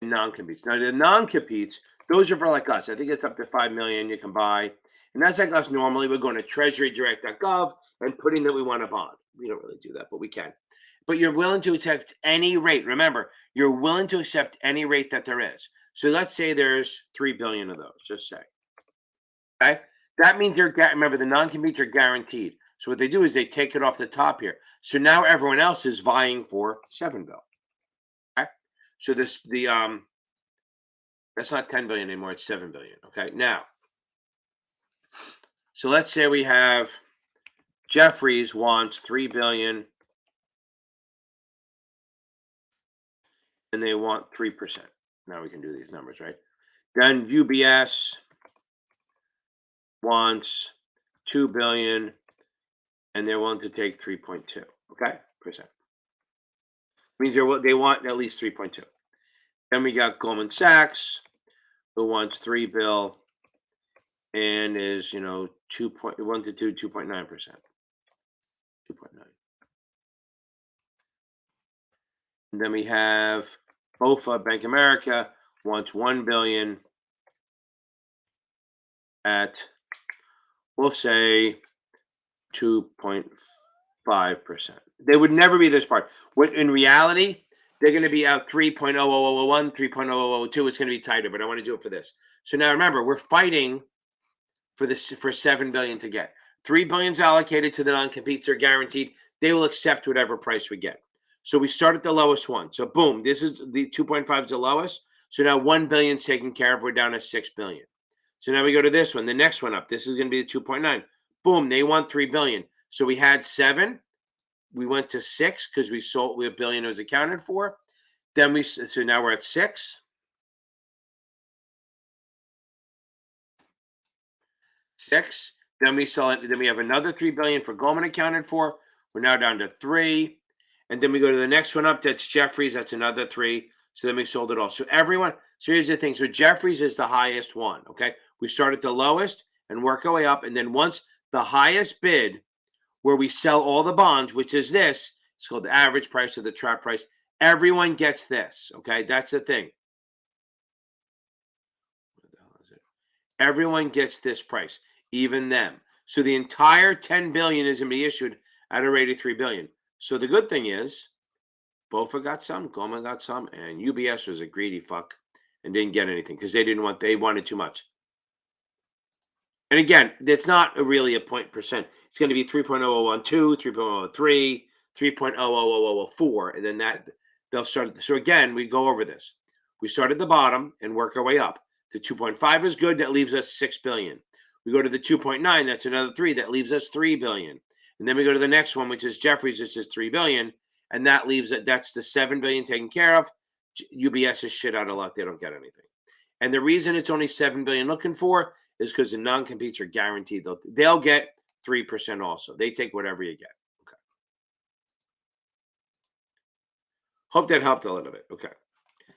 Non-competes. Now the non-competes, those are for like us. I think it's up to 5 million you can buy. And that's like us normally. We're going to treasurydirect.gov and putting that we want to bond. We don't really do that, but we can. But you're willing to accept any rate. Remember, you're willing to accept any rate that there is. So let's say there's 3 billion of those, just say. Okay. That means remember the non-competes are guaranteed. So what they do is they take it off the top here. So now everyone else is vying for 7 bill. Okay. So that's not 10 billion anymore, it's 7 billion. Okay. Now, so let's say we have Jeffries wants 3 billion and they want 3%. Now we can do these numbers, right? Then UBS wants 2 billion and they're willing to take 3.2. Okay. Percent. Means they want at least 3.2. Then we got Goldman Sachs, who wants 3 bill and is 2.1 to 2.9%. 2.9. And then we have BofA, Bank of America, wants 1 billion at, we'll say, 2.5%. They would never be this part. In reality, they're going to be out 3.00001, 3.00002. It's going to be tighter, but I want to do it for this. So now remember, we're fighting for 7 billion to get. 3 billion is allocated to the non-competes. They're guaranteed. They will accept whatever price we get. So we start at the lowest one. So boom, this is the 2.5 is the lowest. So now 1 billion is taken care of. We're down to 6 billion. So now we go to this one, the next one up. This is going to be the 2.9. Boom, they want 3 billion. So we had 7. We went to 6 because we sold. We have $1 billion was accounted for. Then so now we're at 6. 6. Then we sell it. Then we have another 3 billion for Goldman accounted for. We're now down to 3. And then we go to the next one up. That's Jeffries. That's another 3. So then we sold it all. So everyone. So here's the thing. So Jeffries is the highest one. Okay. We start at the lowest and work our way up. And then once the highest bid, where we sell all the bonds, which is this, it's called the average price or the trap price. Everyone gets this. Okay. That's the thing. What the hell is it? Everyone gets this price, even them. So the entire 10 billion is going to be issued at a rate of 3 billion. So the good thing is, BofA got some, Goldman got some, and UBS was a greedy fuck and didn't get anything because they wanted too much. And again, it's not really a 0.%. It's going to be 3.0012, 3.003, 3.00004, and then they'll start. So again, we go over this. We start at the bottom and work our way up. The 2.5 is good. That leaves us 6 billion. We go to the 2.9. That's another 3. That leaves us 3 billion. And then we go to the next one, which is Jeffries, which is 3 billion. And that leaves that's the 7 billion taken care of. UBS is shit out of luck. They don't get anything. And the reason it's only 7 billion looking for is because the non-competes are guaranteed. They'll get 3% also. They take whatever you get. Okay. Hope that helped a little bit. Okay.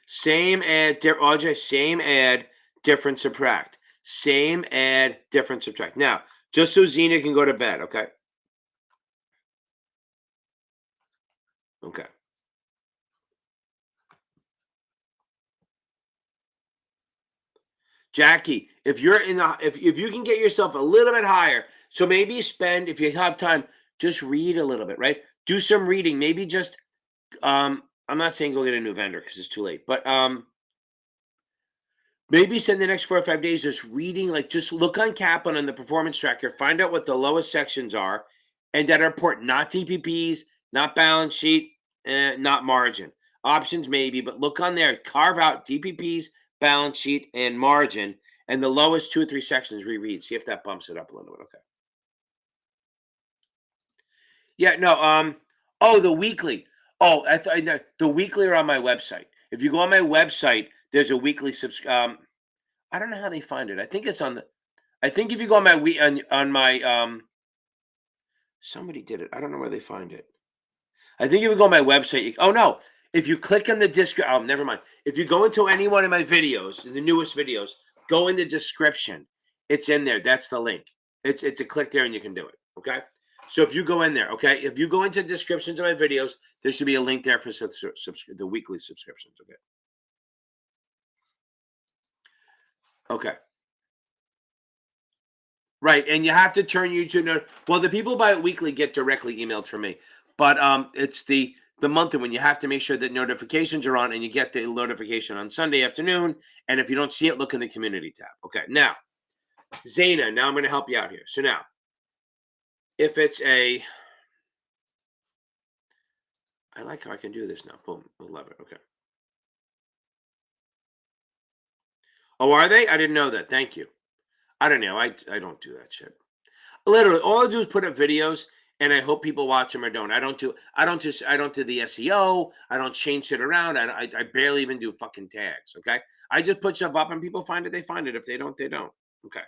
Same add, Audrey, same add, different subtract. Same add, different subtract. Now, just so Zena can go to bed, okay? Okay. Jackie, if you're if you can get yourself a little bit higher, so maybe spend, if you have time, just read a little bit, right? Do some reading. Maybe just I'm not saying go get a new vendor because it's too late, but maybe spend the next 4 or 5 days just reading, like just look on Kaplan on the performance tracker, find out what the lowest sections are and that are important, not TPPs, not balance sheet, not margin. Options maybe, but look on there. Carve out DPPs, balance sheet, and margin, and the lowest 2 or 3 sections reread. See if that bumps it up a little bit. Okay. Yeah. No. Oh, the weekly. Oh, the weekly are on my website. If you go on my website, there's a weekly I don't know how they find it. I think it's on the. I think if you go on my on my somebody did it. I don't know where they find it. I think if you go on my website, oh no, if you click on the description, oh, never mind. If you go into any one of my videos, the newest videos, go in the description. It's in there. That's the link. It's a click there and you can do it. Okay. So if you go in there, okay, if you go into descriptions of my videos, there should be a link there for the weekly subscriptions. Okay. Okay. Right, and you have to turn you to well, the people buy it weekly get directly emailed from me, but it's the monthly one. You have to make sure that notifications are on, and you get the notification on Sunday afternoon. And if you don't see it, look in the community tab. Okay, now Zaina, now I'm going to help you out here. So now, if it's I like how I can do this now. Boom, I love it. Okay. Oh, are they? I didn't know that. Thank you. I don't know. I don't do that shit. Literally, all I do is put up videos, and I hope people watch them or don't. I don't do the SEO. I don't change it around. I barely even do fucking tags. Okay, I just put stuff up, and people find it. They find it. If they don't, they don't. Okay.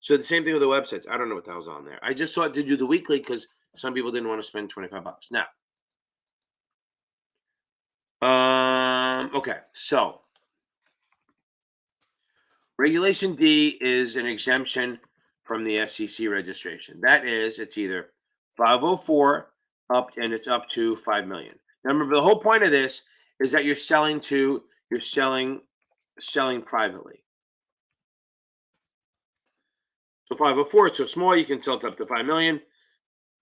So the same thing with the websites. I don't know what the hell's on there. I just thought to do the weekly because some people didn't want to spend $25. Now, okay. So Regulation D is an exemption from the SEC registration. That is, it's either 504 and it's up to 5 million. Now remember, the whole point of this is that you're selling privately. So 504 is so small you can sell it up to 5 million.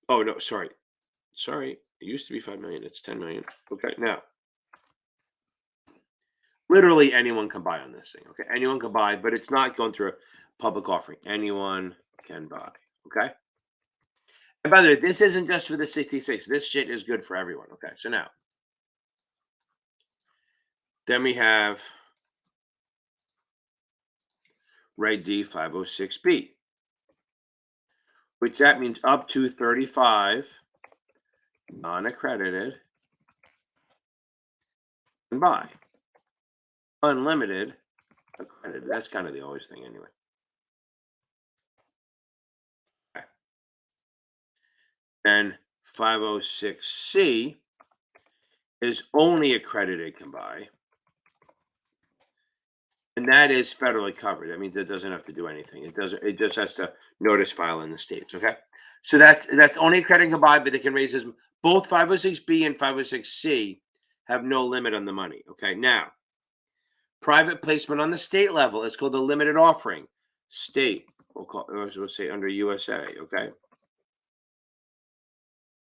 Oh no, sorry. It used to be 5 million. It's 10 million. Okay, now literally anyone can buy on this thing. Okay, anyone can buy, but it's not going through a public offering. Anyone can buy. Okay. And by the way, this isn't just for the 66. This shit is good for everyone. Okay, so now, then we have Reg D 506B, which that means up to 35 non-accredited can buy. Unlimited accredited. That's kind of the always thing anyway. Okay. Then 506C is only accredited can buy. And that is federally covered. That means it doesn't have to do anything. It just has to notice file in the states. Okay. So that's only accredited can buy, but they can raise as both 506B and 506C have no limit on the money. Okay. Now, private placement on the state level, it's called the limited offering. State, we'll say under USA. Okay.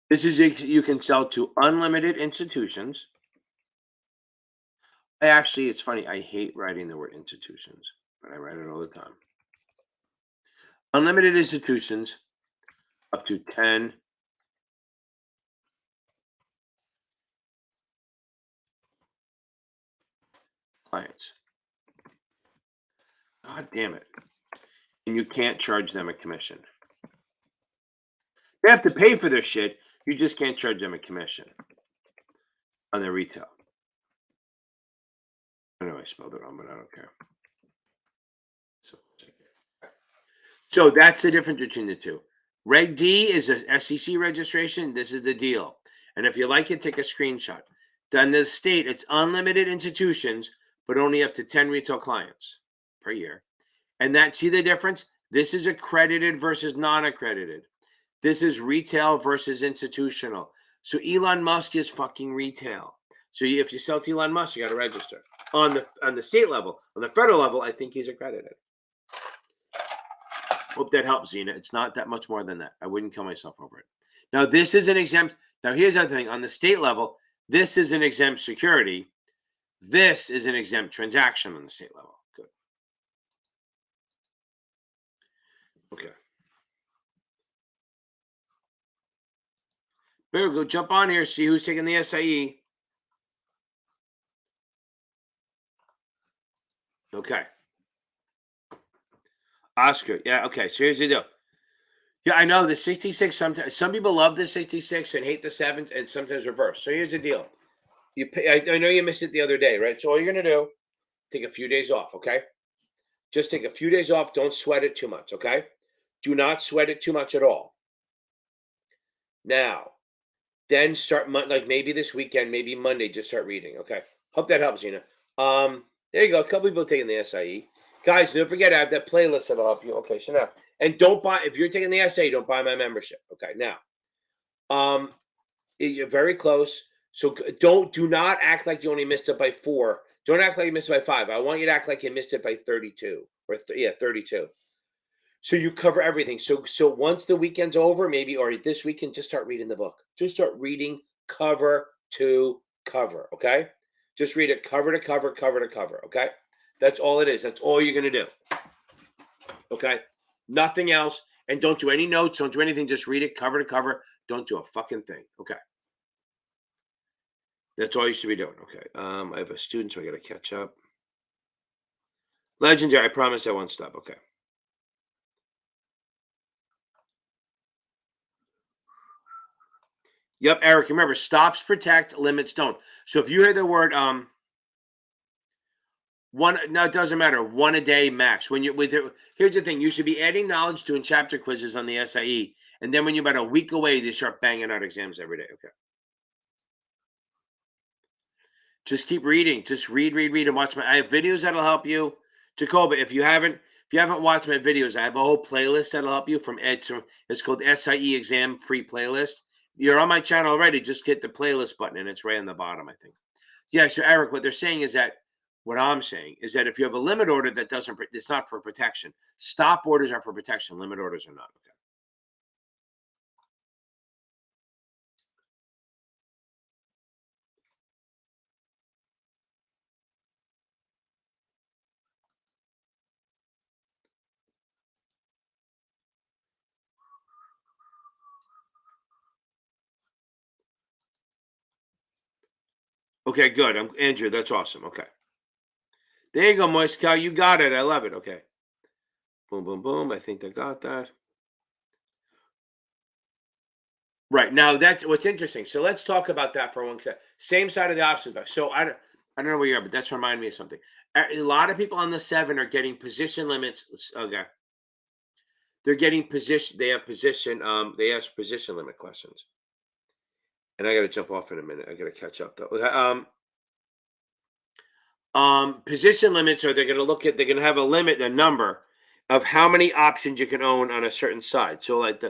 This is you can sell to unlimited institutions. Actually, it's funny. I hate writing the word institutions, but I write it all the time. Unlimited institutions up to 10 clients. God damn it. And you can't charge them a commission. They have to pay for their shit. You just can't charge them a commission on their retail. I know I spelled it wrong, but I don't care. So that's the difference between the two. Reg D is a SEC registration. This is the deal. And if you like it, take a screenshot. Then the state, it's unlimited institutions, but only up to 10 retail clients per year. And see the difference? This is accredited versus non-accredited. This is retail versus institutional. So Elon Musk is fucking retail. So if you sell to Elon Musk, you got to register on the state level. On the federal level, I think he's accredited. Hope that helps, Zena. It's not that much more than that. I wouldn't kill myself over it. Now, this is an exempt. Now, here's the other thing. On the state level, this is an exempt security. This is an exempt transaction on the state level. Good. Okay. Here, go jump on here, see who's taking the SIE. Okay. Oscar. Yeah, okay. So here's the deal. Yeah, I know the 66. Sometimes some people love the 66 and hate the 7s, and sometimes reverse. So here's the deal. You pay, I know you missed it the other day, right? So all you're gonna do, take a few days off, okay? Just take a few days off. Don't sweat it too much, okay? Do not sweat it too much at all. Now, then start like maybe this weekend, maybe Monday, just start reading. Okay. Hope that helps, Gina. There you go. A couple people taking the SIE. Guys, don't forget I have that playlist that'll help you. Okay, so now and don't buy if you're taking the SIE, don't buy my membership. Okay, now. You're very close. So do not act like you only missed it by 4. Don't act like you missed it by 5. I want you to act like you missed it by 32 or 32. So you cover everything. So once the weekend's over, maybe or this weekend, just start reading the book. Just start reading cover to cover. Okay. Just read it cover to cover, cover to cover. Okay. That's all it is. That's all you're gonna do. Okay. Nothing else. And don't do any notes. Don't do anything. Just read it cover to cover. Don't do a fucking thing. Okay. That's all you should be doing. Okay. I have a student, so I gotta catch up. Legendary. I promise I won't stop. Okay. Yep, Eric. Remember, stops protect, limits don't. So if you hear the word one, no, it doesn't matter. One a day max. When you here's the thing: you should be adding knowledge to in chapter quizzes on the SIE, and then when you're about a week away, they start banging out exams every day. Okay. Just keep reading. Just read, and watch my. I have videos that'll help you, Jacoba. If you haven't watched my videos, I have a whole playlist that'll help you from Ed. It's called SIE Exam Free Playlist. You're on my channel already. Just hit the playlist button, and it's right on the bottom, I think. Yeah. So Eric, what they're saying is that what I'm saying is that if you have a limit order that doesn't, it's not for protection. Stop orders are for protection. Limit orders are not. Okay. Okay, good. I'm Andrew. That's awesome. Okay. There you go, Moist Cow. You got it. I love it. Okay. Boom, boom, boom. I think they got that. Right. Now that's what's interesting. So let's talk about that for one second. Same side of the options box. So I don't know where you are, but that's reminding me of something. A lot of people on the 7 are getting position limits. Okay. They're getting position, they have position, they ask position limit questions. And I gotta jump off in a minute. I gotta catch up though. Position limits are they're gonna have a limit, a number of how many options you can own on a certain side. So like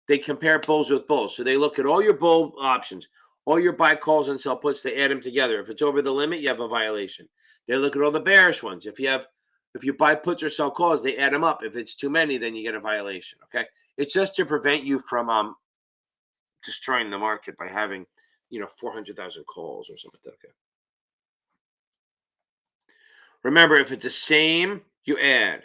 they compare bulls with bulls. So they look at all your bull options, all your buy calls and sell puts, they add them together. If it's over the limit, you have a violation. They look at all the bearish ones. If you buy puts or sell calls, they add them up. If it's too many, then you get a violation. Okay. It's just to prevent you from destroying the market by having 400,000 calls or something like that. Okay. Remember, if it's the same, you add.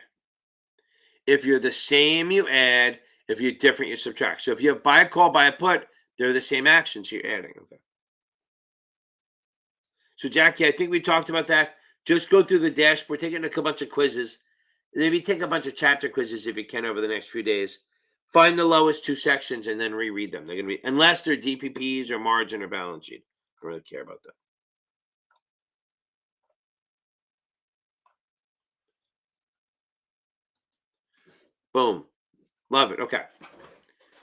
If you're the same, you add. If you're different, you subtract. So if you have buy a call, buy a put, they're the same action, so you're adding. Okay. So Jackie, I think we talked about that. Just go through the dashboard, take a bunch of quizzes. Maybe take a bunch of chapter quizzes if you can over the next few days. Find the lowest 2 sections and then reread them. They're going to be, unless they're DPPs or margin or balance sheet. I don't really care about that. Boom. Love it. Okay.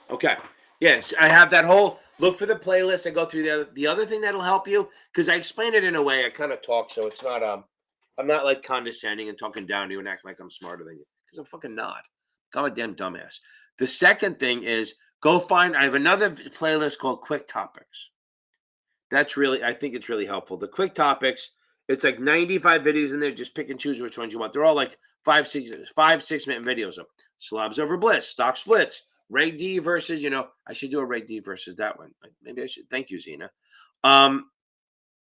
Okay. Yes, I have that whole look for the playlist. I go through the other thing that'll help you because I explain it in a way I kind of talk, so it's not I'm not like condescending and talking down to you and acting like I'm smarter than you because I'm fucking not. Goddamn dumbass. The second thing is go find. I have another playlist called Quick Topics. That's really, I think it's really helpful. The Quick Topics, it's like 95 videos in there. Just pick and choose which ones you want. They're all like 5-6 minute videos of slobs over bliss, stock splits, Reg D versus, I should do a Reg D versus that one. Maybe I should. Thank you, Zena.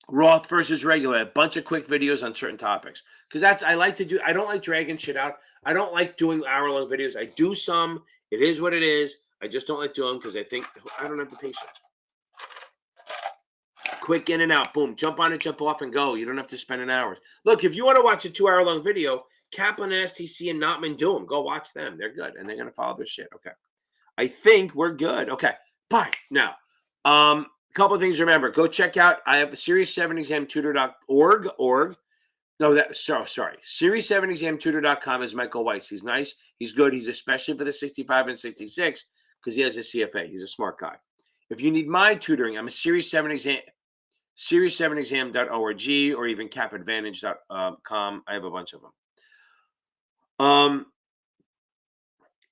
Roth versus regular, a bunch of quick videos on certain topics. Because I like to do, I don't like dragging shit out. I don't like doing hour-long videos. I do some. It is what it is. I just don't like doing them because I don't have the patience. quick in and out. Boom. Jump on it, jump off, and go. You don't have to spend an hour. Look, if you want to watch a 2-hour-long video, Kaplan, STC, and Notman do them. Go watch them. They're good, and they're going to follow their shit. Okay. I think we're good. Okay. Bye. Now, a couple of things to remember. Go check out, I have Series 7 exam tutor.org. No, sorry. Series 7 exam tutor.com is Michael Weiss. He's nice. He's good. He's especially for the 65 and 66 because he has a CFA. He's a smart guy. If you need my tutoring, I'm a Series 7 exam, series7exam.org or even capadvantage.com. I have a bunch of them.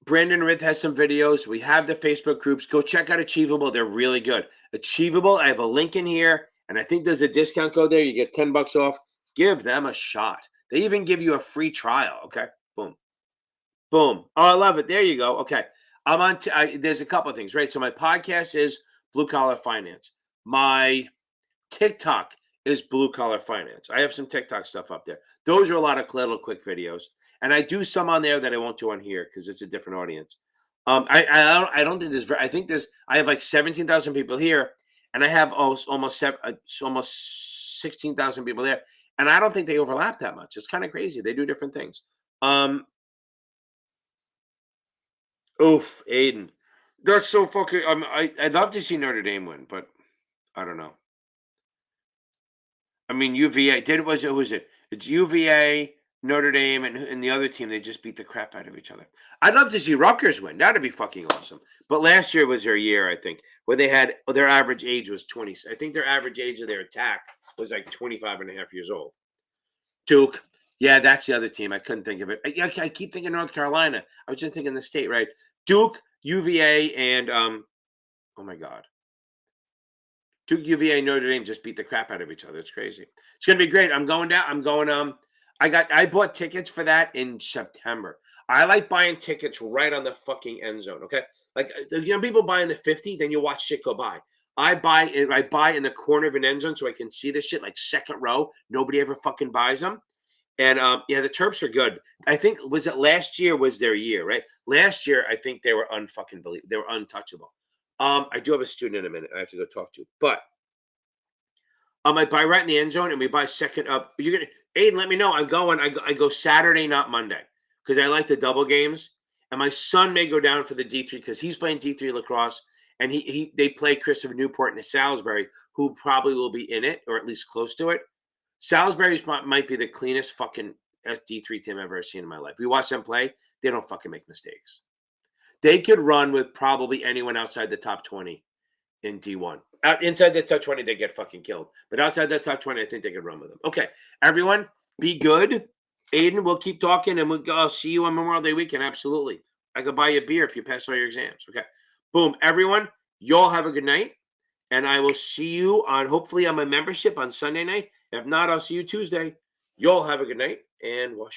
Brandon Rith has some videos. We have the Facebook groups. Go check out Achievable. They're really good. Achievable, I have a link in here, and I think there's a discount code there. You get $10 off. Give them a shot. They even give you a free trial. Okay, boom. Boom. Oh, I love it. There you go. Okay. I'm on. There's a couple of things, right? So my podcast is Blue Collar Finance. My TikTok is Blue Collar Finance. I have some TikTok stuff up there. Those are a lot of little quick videos. And I do some on there that I won't do on here because it's a different audience. I don't think there's. I think there's. I have like 17,000 people here, and I have almost 16,000 people there, and I don't think they overlap that much. It's kind of crazy. They do different things. Oof, Aiden, that's so fucking. I'd love to see Notre Dame win, but I don't know. I mean, UVA did. It's UVA. Notre Dame and the other team, they just beat the crap out of each other. I'd love to see Rutgers win. That'd be fucking awesome. But last year was their year, I think, where they had their average age was 20. I think their average age of their attack was like 25 and a half years old. Duke. Yeah, that's the other team. I couldn't think of it. I keep thinking North Carolina. I was just thinking the state, right? Duke, UVA, and oh my God. Duke, UVA, Notre Dame just beat the crap out of each other. It's crazy. It's gonna be great. I'm going. I bought tickets for that in September. I like buying tickets right on the fucking end zone. Okay, like people buying the 50, then you watch shit go by. I buy in the corner of an end zone so I can see the shit like second row. Nobody ever fucking buys them. And yeah, the Terps are good. I think last year was their year, right? Last year I think they were they were untouchable. I do have a student in a minute I have to go talk to, but I buy right in the end zone and we buy second up. You're gonna Aiden, let me know. I'm going. I go Saturday, not Monday, because I like the double games. And my son may go down for the D3 because he's playing D3 lacrosse, and they play Christopher Newport and Salisbury, who probably will be in it or at least close to it. Salisbury's might be the cleanest fucking D3 team I've ever seen in my life. We watch them play; they don't fucking make mistakes. They could run with probably anyone outside the top 20 in D1. Inside the top 20, they get fucking killed. But outside the top 20, I think they could run with them. Okay, everyone, be good. Aiden, we'll keep talking, and I'll see you on Memorial Day weekend. Absolutely. I could buy you a beer if you pass all your exams. Okay. Boom. Everyone, y'all have a good night. And I will see you hopefully on my membership on Sunday night. If not, I'll see you Tuesday. Y'all have a good night and wash your